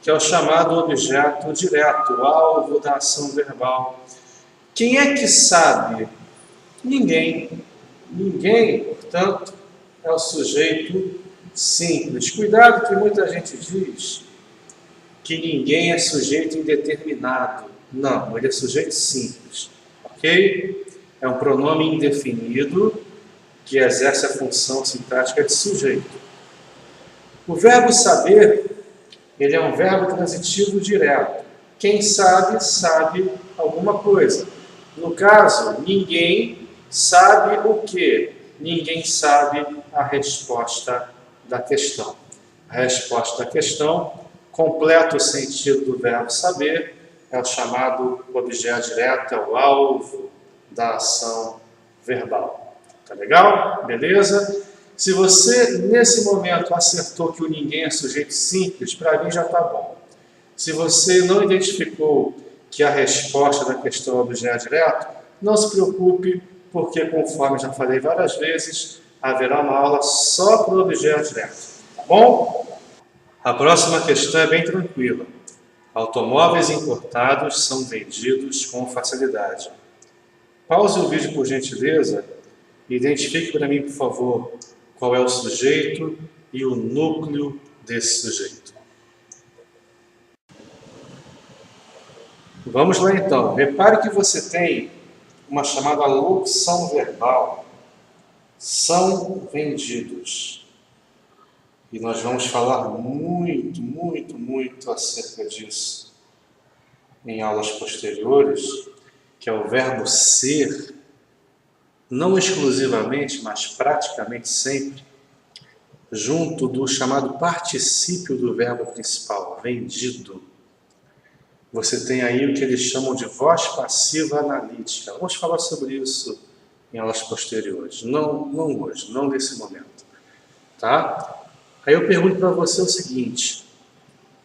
que é o chamado objeto direto, o alvo da ação verbal. Quem é que sabe? Ninguém. Ninguém, portanto, é o sujeito simples. Cuidado que muita gente diz que ninguém é sujeito indeterminado. Não, ele é sujeito simples. Ok? É um pronome indefinido que exerce a função sintática de sujeito. O verbo saber, ele é um verbo transitivo direto. Quem sabe, sabe alguma coisa. No caso, ninguém sabe o quê? Ninguém sabe a resposta da questão. A resposta da questão completa o sentido do verbo saber, é o chamado objeto direto, é o alvo da ação verbal. Tá legal? Beleza? Se você, nesse momento, acertou que o ninguém é sujeito simples, para mim já está bom. Se você não identificou que a resposta da questão é objeto direto, não se preocupe, porque, conforme já falei várias vezes, haverá uma aula só para o objeto direto. Tá bom? A próxima questão é bem tranquila. Automóveis importados são vendidos com facilidade. Pause o vídeo, por gentileza, e identifique para mim, por favor, qual é o sujeito e o núcleo desse sujeito. Vamos lá então. Repare que você tem uma chamada locução verbal. São vendidos. E nós vamos falar muito acerca disso em aulas posteriores, que é o verbo ser, não exclusivamente, mas praticamente sempre, junto do chamado particípio do verbo principal, vendido. Você tem aí o que eles chamam de voz passiva analítica. Vamos falar sobre isso em aulas posteriores. Não hoje, não nesse momento. Tá? Aí eu pergunto para você o seguinte: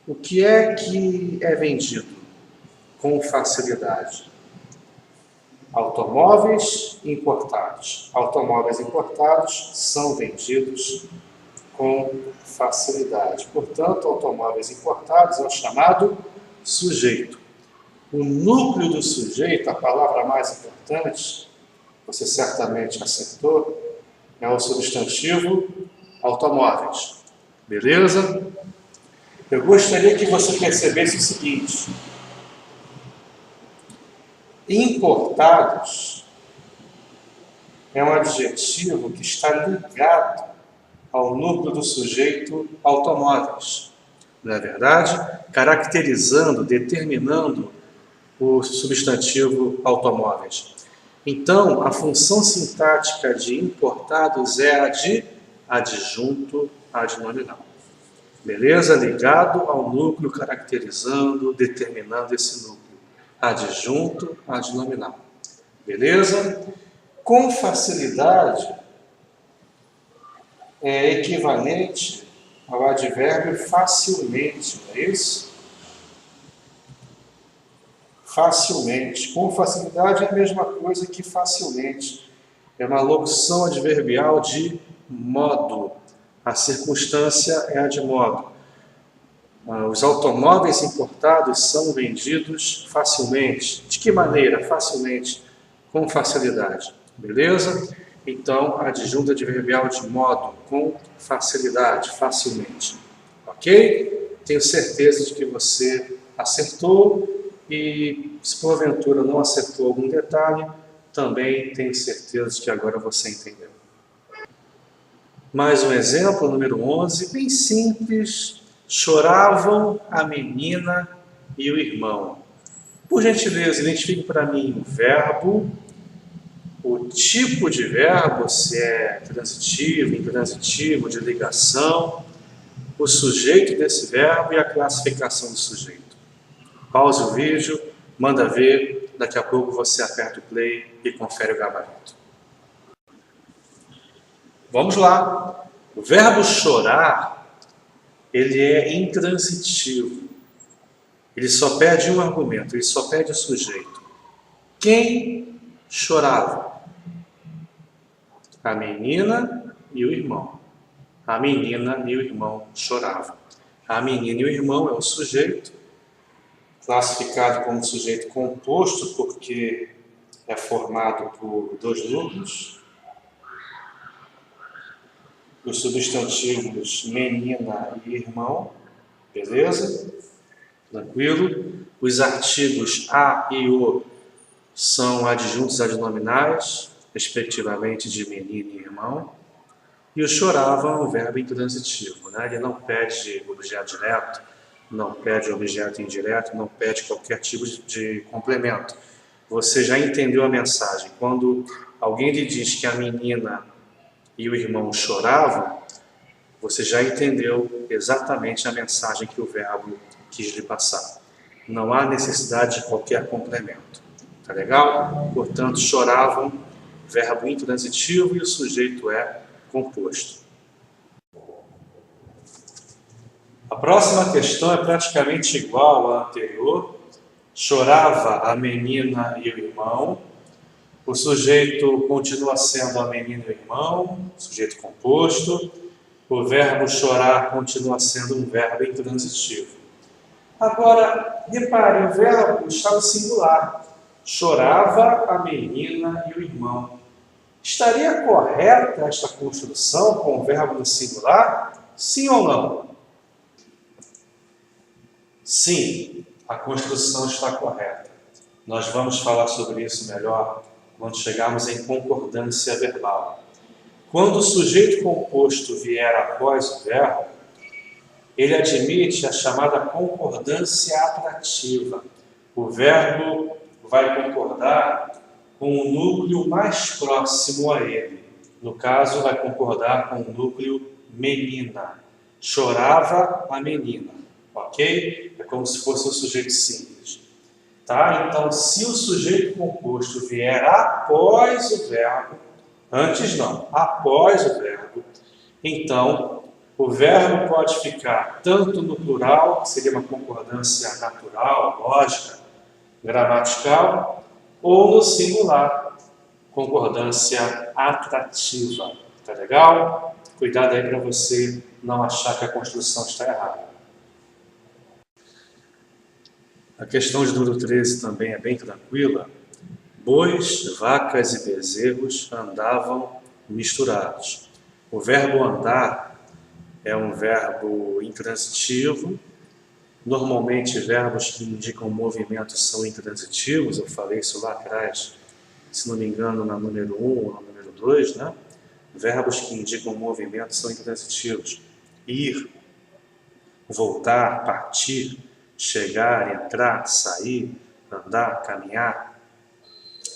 o que é vendido com facilidade? Automóveis importados. Automóveis importados são vendidos com facilidade. Portanto, automóveis importados é o chamado sujeito. O núcleo do sujeito, a palavra mais importante, você certamente acertou, é o substantivo automóveis. Beleza? Eu gostaria que você percebesse o seguinte: importados é um adjetivo que está ligado ao núcleo do sujeito automóveis. Não é verdade? Caracterizando, determinando o substantivo automóveis. Então, a função sintática de importados é a de adjunto adnominal. Beleza? Ligado ao núcleo, caracterizando, determinando esse núcleo. Adjunto adnominal. Beleza? Com facilidade é equivalente ao advérbio facilmente, não é isso? Facilmente. Com facilidade é a mesma coisa que facilmente. É uma locução adverbial de modo. A circunstância é a de modo. Os automóveis importados são vendidos facilmente. De que maneira? Facilmente. Com facilidade. Beleza? Então, adjunto adverbial de modo, com facilidade, facilmente. Ok? Tenho certeza de que você acertou e, se porventura não acertou algum detalhe, também tenho certeza de que agora você entendeu. Mais um exemplo, número 11, bem simples. Choravam a menina e o irmão. Por gentileza, identifique para mim o verbo, o tipo de verbo, se é transitivo, intransitivo, de ligação, o sujeito desse verbo e a classificação do sujeito. Pause o vídeo, manda ver, daqui a pouco você aperta o play e confere o gabarito. Vamos lá. O verbo chorar, ele é intransitivo. Ele só pede um argumento, ele só pede o sujeito. Quem chorava? A menina e o irmão. A menina e o irmão choravam. A menina e o irmão é o sujeito, classificado como sujeito composto porque é formado por dois núcleos. Os substantivos menina e irmão, beleza? Tranquilo? Os artigos a e o são adjuntos adnominais, respectivamente de menino e irmão. E o chorava é um verbo intransitivo, né? Ele não pede objeto direto, não pede objeto indireto, não pede qualquer tipo de complemento. Você já entendeu a mensagem. Quando alguém lhe diz que a menina e o irmão choravam, você já entendeu exatamente a mensagem que o verbo quis lhe passar. Não há necessidade de qualquer complemento. Tá legal? Portanto, choravam, verbo intransitivo e o sujeito é composto. A próxima questão é praticamente igual à anterior. Chorava a menina e o irmão. O sujeito continua sendo a menina e o irmão, sujeito composto. O verbo chorar continua sendo um verbo intransitivo. Agora, repare, o verbo está no singular. Chorava a menina e o irmão. Estaria correta esta construção com o verbo no singular? Sim ou não? Sim, a construção está correta. Nós vamos falar sobre isso melhor quando chegarmos em concordância verbal. Quando o sujeito composto vier após o verbo, ele admite a chamada concordância atrativa. O verbo vai concordar com o núcleo mais próximo a ele. No caso, vai concordar com o núcleo menina. Chorava a menina, ok? É como se fosse um sujeito simples. Tá? Então, se o sujeito composto vier após o verbo, antes não, após o verbo, então o verbo pode ficar tanto no plural, que seria uma concordância natural, lógica, gramatical, ou no singular, concordância atrativa. Tá legal? Cuidado aí para você não achar que a construção está errada. A questão de número 13 também é bem tranquila. Bois, vacas e bezerros andavam misturados. O verbo andar é um verbo intransitivo. Normalmente, verbos que indicam movimento são intransitivos. Eu falei isso lá atrás, se não me engano, na número 1 ou na número 2, né? Verbos que indicam movimento são intransitivos. Ir, voltar, partir, chegar, entrar, sair, andar, caminhar,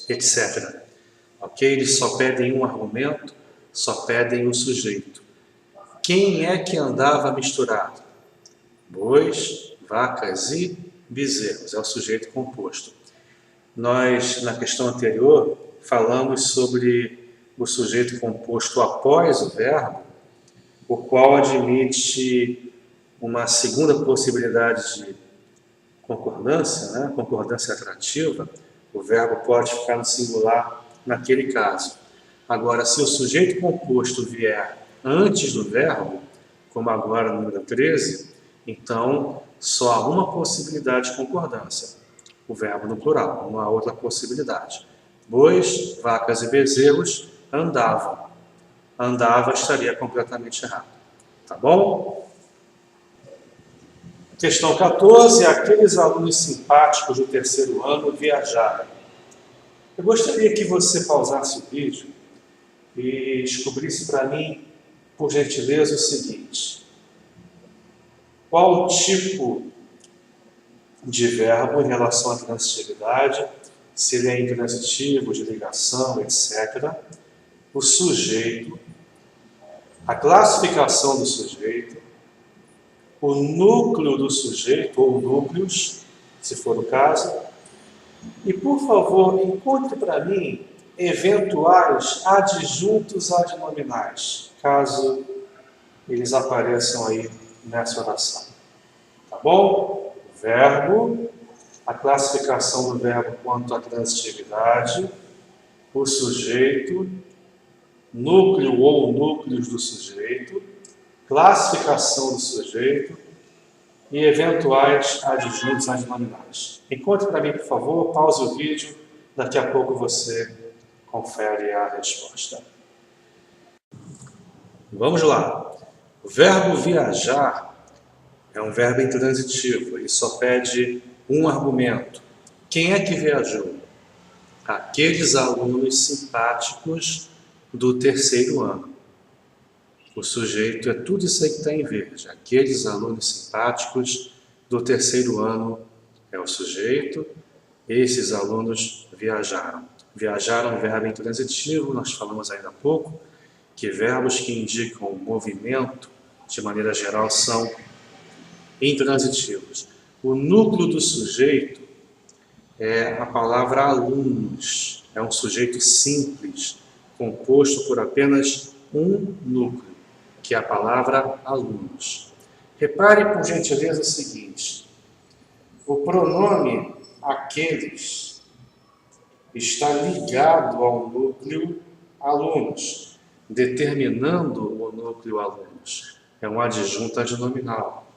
etc. Ok? Eles só pedem um argumento, só pedem o sujeito. Quem é que andava misturado? Bois, vacas e bezerros. É o sujeito composto. Nós, na questão anterior, falamos sobre o sujeito composto após o verbo, o qual admite uma segunda possibilidade de concordância, né? Concordância atrativa. O verbo pode ficar no singular naquele caso. Agora, se o sujeito composto vier antes do verbo, como agora no número 13, então só há uma possibilidade de concordância. O verbo no plural, uma outra possibilidade. Bois, vacas e bezerros andavam. Andava estaria completamente errado. Tá bom? Questão 14. Aqueles alunos simpáticos do terceiro ano viajaram. Eu gostaria que você pausasse o vídeo e descobrisse para mim, por gentileza, o seguinte. Qual o tipo de verbo em relação à transitividade, se ele é intransitivo, de ligação, etc. O sujeito, a classificação do sujeito, o núcleo do sujeito, ou núcleos, se for o caso. E, por favor, encontre para mim eventuais adjuntos adnominais, caso eles apareçam aí nessa oração. Tá bom? O verbo, a classificação do verbo quanto à transitividade, o sujeito, núcleo ou núcleos do sujeito, classificação do sujeito e eventuais adjuntos adnominais. Encontre para mim, por favor, pause o vídeo, daqui a pouco você confere a resposta. Vamos lá. O verbo viajar é um verbo intransitivo, ele só pede um argumento. Quem é que viajou? Aqueles alunos simpáticos do terceiro ano. O sujeito é tudo isso aí que está em verde. Aqueles alunos simpáticos do terceiro ano é o sujeito. Esses alunos viajaram. Viajaram é um verbo intransitivo, nós falamos ainda há pouco, que verbos que indicam movimento, de maneira geral, são intransitivos. O núcleo do sujeito é a palavra alunos. É um sujeito simples, composto por apenas um núcleo, que é a palavra alunos. Repare, por gentileza, o seguinte. O pronome aqueles está ligado ao núcleo alunos, determinando o núcleo alunos. É um adjunto adnominal.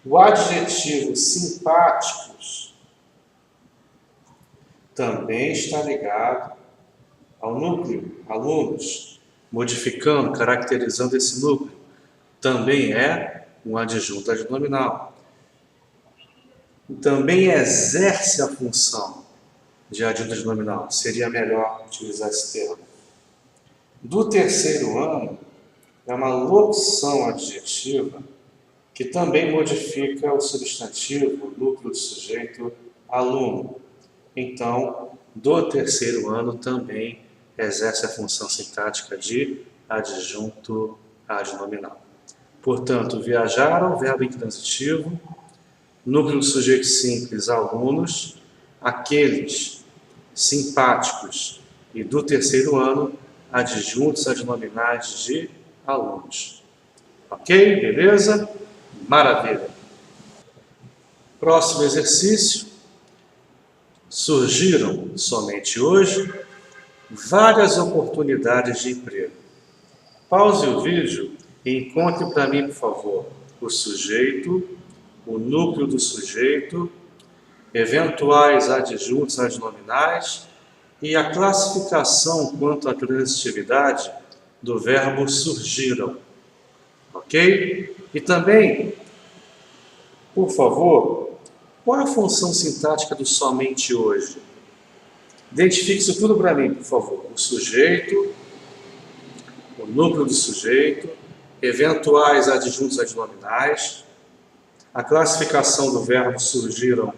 O adjetivo simpáticos também está ligado ao núcleo alunos, modificando, caracterizando esse núcleo. também é um adjunto adnominal. Também exerce a função de adjunto adnominal. Seria melhor utilizar esse termo. Do terceiro ano é uma locução adjetiva que também modifica o substantivo, o núcleo do sujeito, aluno. Então, do terceiro ano também exerce a função sintática de adjunto adnominal. Portanto, viajaram, verbo intransitivo, núcleo do sujeito simples, alunos, aqueles simpáticos e do terceiro ano, adjuntos adnominais de alunos. Ok? Beleza? Maravilha! Próximo exercício. Surgiram somente hoje várias oportunidades de emprego. Pause o vídeo e encontre para mim, por favor, o sujeito, o núcleo do sujeito, eventuais adjuntos adnominais e a classificação quanto à transitividade do verbo surgiram. Ok? E também, por favor, qual é a função sintática do somente hoje? Identifique isso tudo para mim, por favor. O sujeito, o núcleo do sujeito, eventuais adjuntos adnominais, a classificação do verbo surgiram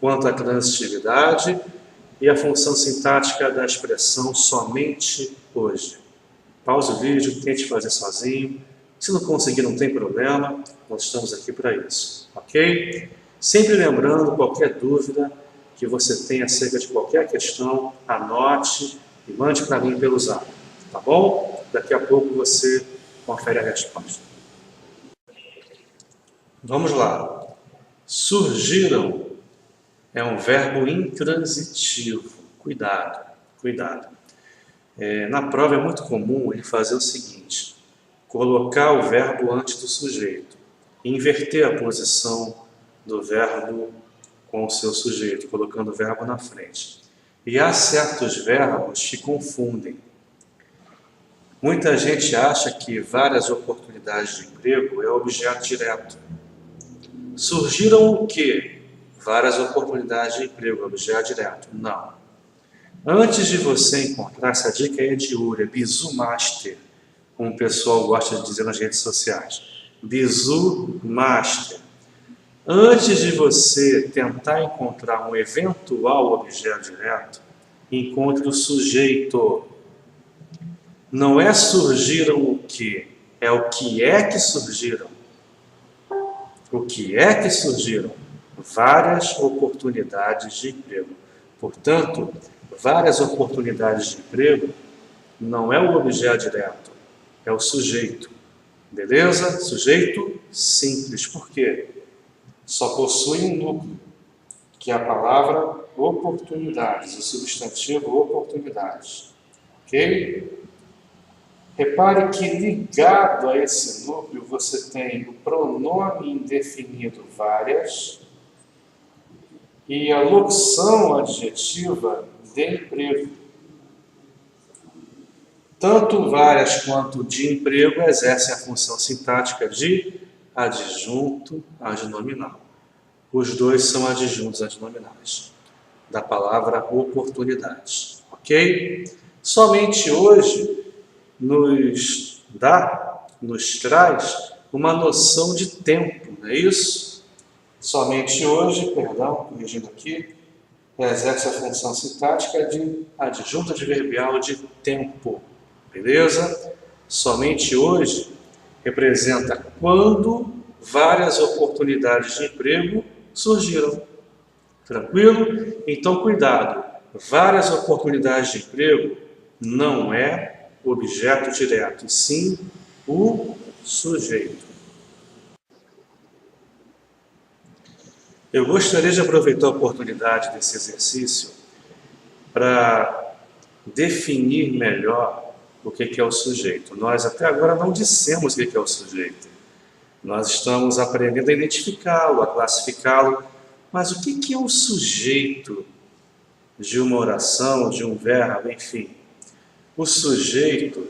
quanto à transitividade e a função sintática da expressão somente hoje. Pause o vídeo, tente fazer sozinho. Se não conseguir, não tem problema, nós estamos aqui para isso, ok? Sempre lembrando, qualquer dúvida que você tenha acerca de qualquer questão, anote e mande para mim pelo Zap, tá bom? Daqui a pouco você confere a resposta. Vamos lá. Surgiram é um verbo intransitivo. Cuidado, cuidado. Na prova é muito comum ele fazer o seguinte: colocar o verbo antes do sujeito, inverter a posição do verbo com o seu sujeito, colocando o verbo na frente. E há certos verbos que confundem. Muita gente acha que várias oportunidades de emprego é objeto direto. Surgiram o quê? Várias oportunidades de emprego, objeto direto. Não. Antes de você encontrar, essa dica é de ouro, é Bizu Master, como o pessoal gosta de dizer nas redes sociais. Bizu Master. Antes de você tentar encontrar um eventual objeto direto, encontre o sujeito. Não é surgiram o que, é o que é que surgiram. O que é que surgiram? Várias oportunidades de emprego. Portanto, várias oportunidades de emprego não é o objeto direto, é o sujeito. Beleza? Sujeito simples. Por quê? Só possui um núcleo, que é a palavra oportunidades, o substantivo oportunidades. Ok? Repare que ligado a esse núcleo você tem o pronome indefinido várias e a locução adjetiva de emprego. Tanto várias quanto de emprego exercem a função sintática de adjunto adnominal. Os dois são adjuntos adnominais da palavra oportunidades, ok? Somente hoje nos traz uma noção de tempo, não é isso? Somente hoje, corrigindo aqui, exerce a função sintática de adjunto adverbial de tempo, beleza? Somente hoje representa quando várias oportunidades de emprego surgiram. Tranquilo? Então, cuidado. Várias oportunidades de emprego não é o objeto direto, e sim o sujeito. Eu gostaria de aproveitar a oportunidade desse exercício para definir melhor o que é o sujeito. Nós até agora não dissemos o que é o sujeito. Nós estamos aprendendo a identificá-lo, a classificá-lo, mas o que é o sujeito de uma oração, de um verbo, enfim? O sujeito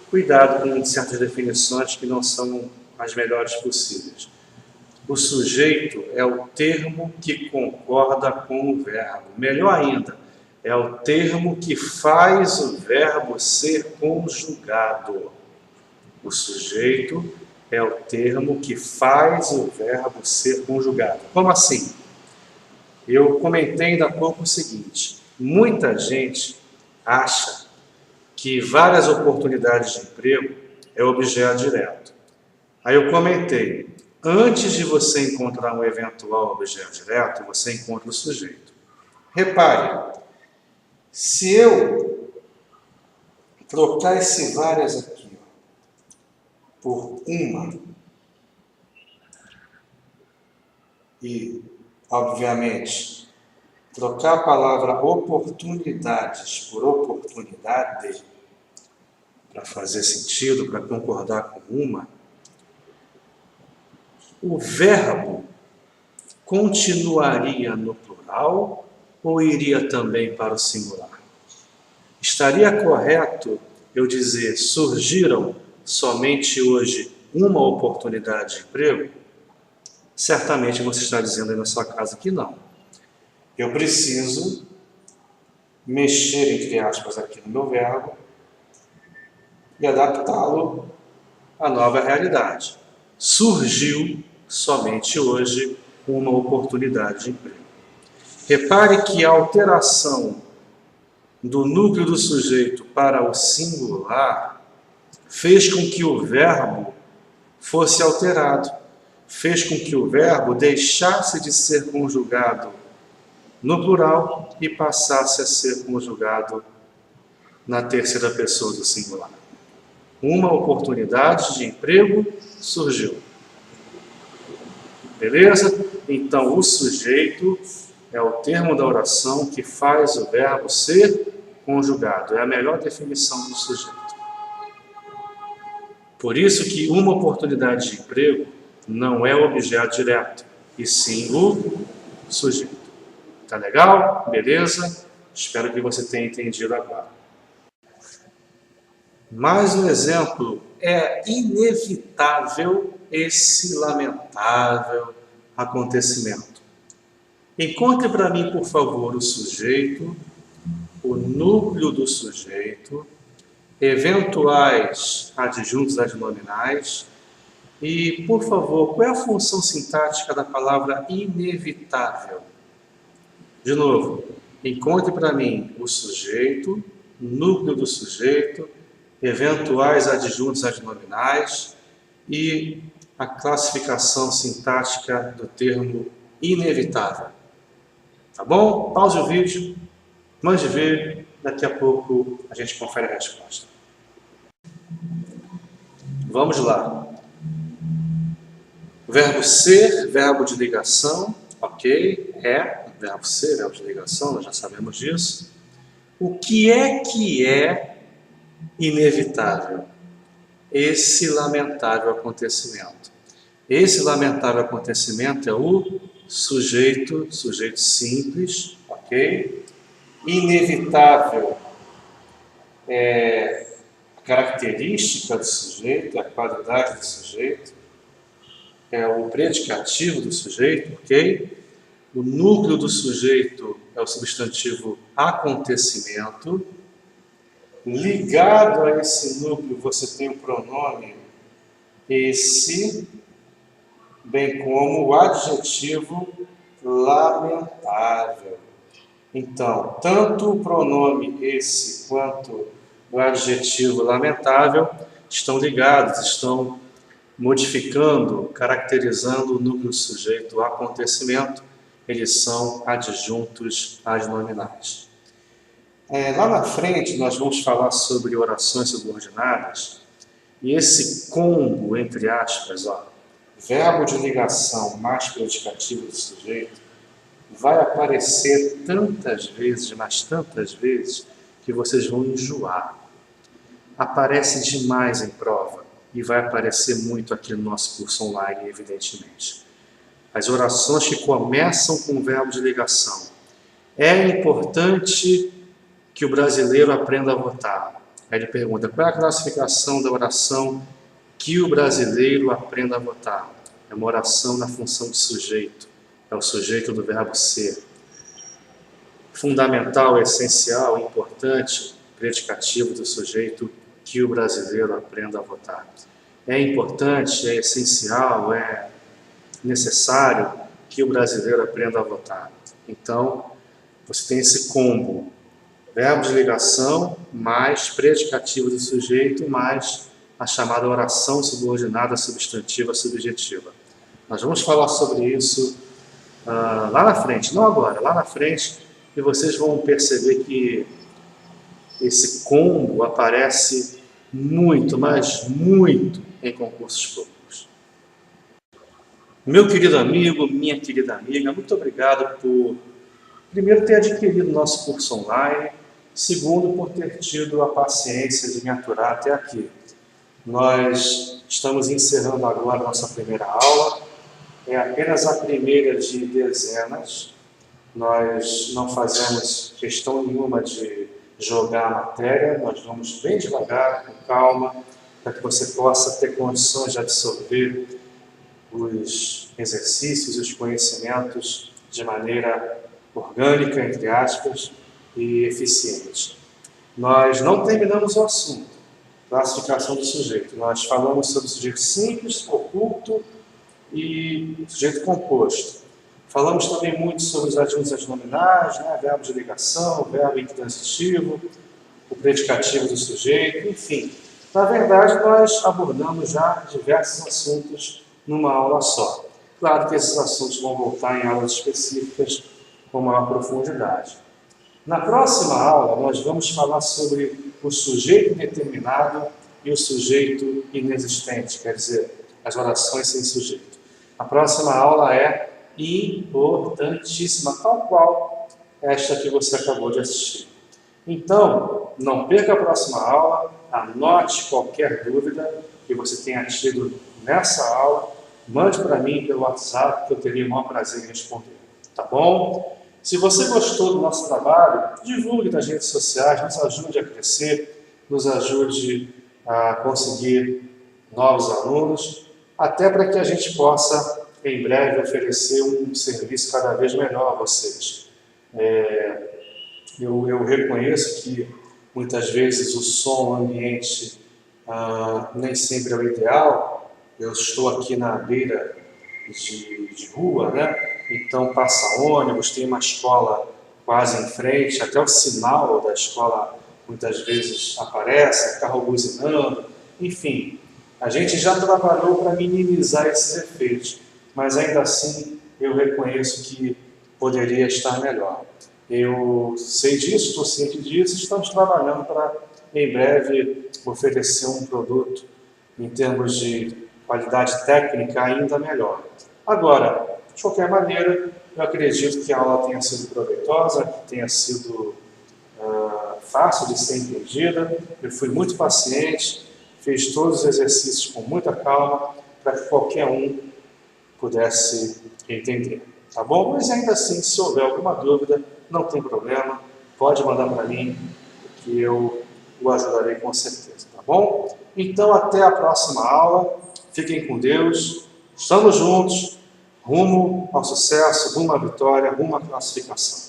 Cuidado com certas definições que não são as melhores possíveis. O sujeito é o termo que concorda com o verbo. Melhor ainda, é o termo que faz o verbo ser conjugado. O sujeito é o termo que faz o verbo ser conjugado. Como assim? Eu comentei ainda há pouco o seguinte: muita gente acha que várias oportunidades de emprego é objeto direto. Aí eu comentei, antes de você encontrar um eventual objeto direto, você encontra o sujeito. Repare, se eu trocar esse várias aqui por uma e, obviamente, trocar a palavra oportunidades por oportunidade, para fazer sentido, para concordar com uma, o verbo continuaria no plural ou iria também para o singular? Estaria correto eu dizer surgiram somente hoje uma oportunidade de emprego? Certamente você está dizendo aí na sua casa que não. Eu preciso mexer, entre aspas, aqui no meu verbo e adaptá-lo à nova realidade. Surgiu somente hoje uma oportunidade de emprego. Repare que a alteração do núcleo do sujeito para o singular fez com que o verbo fosse alterado, fez com que o verbo deixasse de ser conjugado no plural e passasse a ser conjugado na terceira pessoa do singular. Uma oportunidade de emprego surgiu. Beleza? Então, o sujeito é o termo da oração que faz o verbo ser conjugado. É a melhor definição do sujeito. Por isso que uma oportunidade de emprego não é o objeto direto, e sim o sujeito. Tá legal? Beleza? Espero que você tenha entendido agora. Mais um exemplo. É inevitável esse lamentável acontecimento. Encontre para mim, por favor, o sujeito, o núcleo do sujeito, eventuais adjuntos adnominais e, por favor, qual é a função sintática da palavra inevitável? De novo, encontre para mim o sujeito, núcleo do sujeito, eventuais adjuntos adnominais e a classificação sintática do termo inevitável. Tá bom? Pause o vídeo, mande ver, daqui a pouco a gente confere a resposta. Vamos lá. Verbo ser, verbo de ligação, ok? É, verbo ser, verbo de ligação, nós já sabemos disso. O que é inevitável? Esse lamentável acontecimento. Esse lamentável acontecimento é o sujeito simples, ok? Inevitável é a característica do sujeito, a qualidade do sujeito, é o predicativo do sujeito, ok? O núcleo do sujeito é o substantivo acontecimento. Ligado a esse núcleo, você tem o pronome esse, bem como o adjetivo lamentável. Então, tanto o pronome esse quanto o adjetivo lamentável estão ligados, estão modificando, caracterizando o núcleo sujeito o acontecimento. Eles são adjuntos adnominais. Lá na frente nós vamos falar sobre orações subordinadas e esse combo, entre aspas, verbo de ligação mais predicativo do sujeito, vai aparecer tantas vezes, mas tantas vezes, que vocês vão enjoar. Aparece demais em prova e vai aparecer muito aqui no nosso curso online, evidentemente. As orações que começam com o verbo de ligação. É importante que o brasileiro aprenda a votar. Aí ele pergunta, qual é a classificação da oração que o brasileiro aprenda a votar? É uma oração na função de sujeito, é o sujeito do verbo ser. Fundamental, essencial, importante, predicativo do sujeito que o brasileiro aprenda a votar. É importante, é essencial, é necessário que o brasileiro aprenda a votar. Então, você tem esse combo, verbo de ligação, mais predicativo do sujeito, mais a chamada oração subordinada substantiva subjetiva. Nós vamos falar sobre isso lá na frente, não agora, lá na frente, e vocês vão perceber que esse combo aparece muito, mas muito em concursos públicos. Meu querido amigo, minha querida amiga, muito obrigado por, primeiro, ter adquirido nosso curso online, segundo, por ter tido a paciência de me aturar até aqui. Nós estamos encerrando agora a nossa primeira aula, é apenas a primeira de dezenas. Nós não fazemos questão nenhuma de jogar a matéria, nós vamos bem devagar, com calma, para que você possa ter condições de absorver os exercícios, os conhecimentos de maneira orgânica, entre aspas, e eficiente. Nós não terminamos o assunto, classificação do sujeito. Nós falamos sobre o sujeito simples, oculto e sujeito composto. Falamos também muito sobre os adjuntos adnominais, verbo de ligação, verbo intransitivo, o predicativo do sujeito, enfim. Na verdade, nós abordamos já diversos assuntos numa aula só. Claro que esses assuntos vão voltar em aulas específicas com maior profundidade. Na próxima aula, nós vamos falar sobre o sujeito determinado e o sujeito inexistente, quer dizer, as orações sem sujeito. A próxima aula é importantíssima, tal qual esta que você acabou de assistir. Então, não perca a próxima aula, anote qualquer dúvida que você tenha tido nessa aula, mande para mim pelo WhatsApp, que eu teria o maior prazer em responder. Tá bom? Se você gostou do nosso trabalho, divulgue nas redes sociais, nos ajude a crescer, nos ajude a conseguir novos alunos, até para que a gente possa, em breve, oferecer um serviço cada vez melhor a vocês. Eu reconheço que muitas vezes o som ambiente nem sempre é o ideal. Eu estou aqui na beira de rua, então passa ônibus, tem uma escola quase em frente, até o sinal da escola muitas vezes aparece, carro buzinando, enfim. A gente já trabalhou para minimizar esses efeitos, mas ainda assim eu reconheço que poderia estar melhor. Eu sei disso, estou ciente disso, estamos trabalhando para, em breve, oferecer um produto em termos de qualidade técnica ainda melhor. Agora, de qualquer maneira, eu acredito que a aula tenha sido proveitosa, que tenha sido fácil de ser entendida. Eu fui muito paciente, fiz todos os exercícios com muita calma, para que qualquer um pudesse entender. Tá bom? Mas ainda assim, se houver alguma dúvida, não tem problema, pode mandar para mim, que eu o ajudarei com certeza. Tá bom? Então, até a próxima aula. Fiquem com Deus. Estamos juntos, rumo ao sucesso, rumo à vitória, rumo à classificação.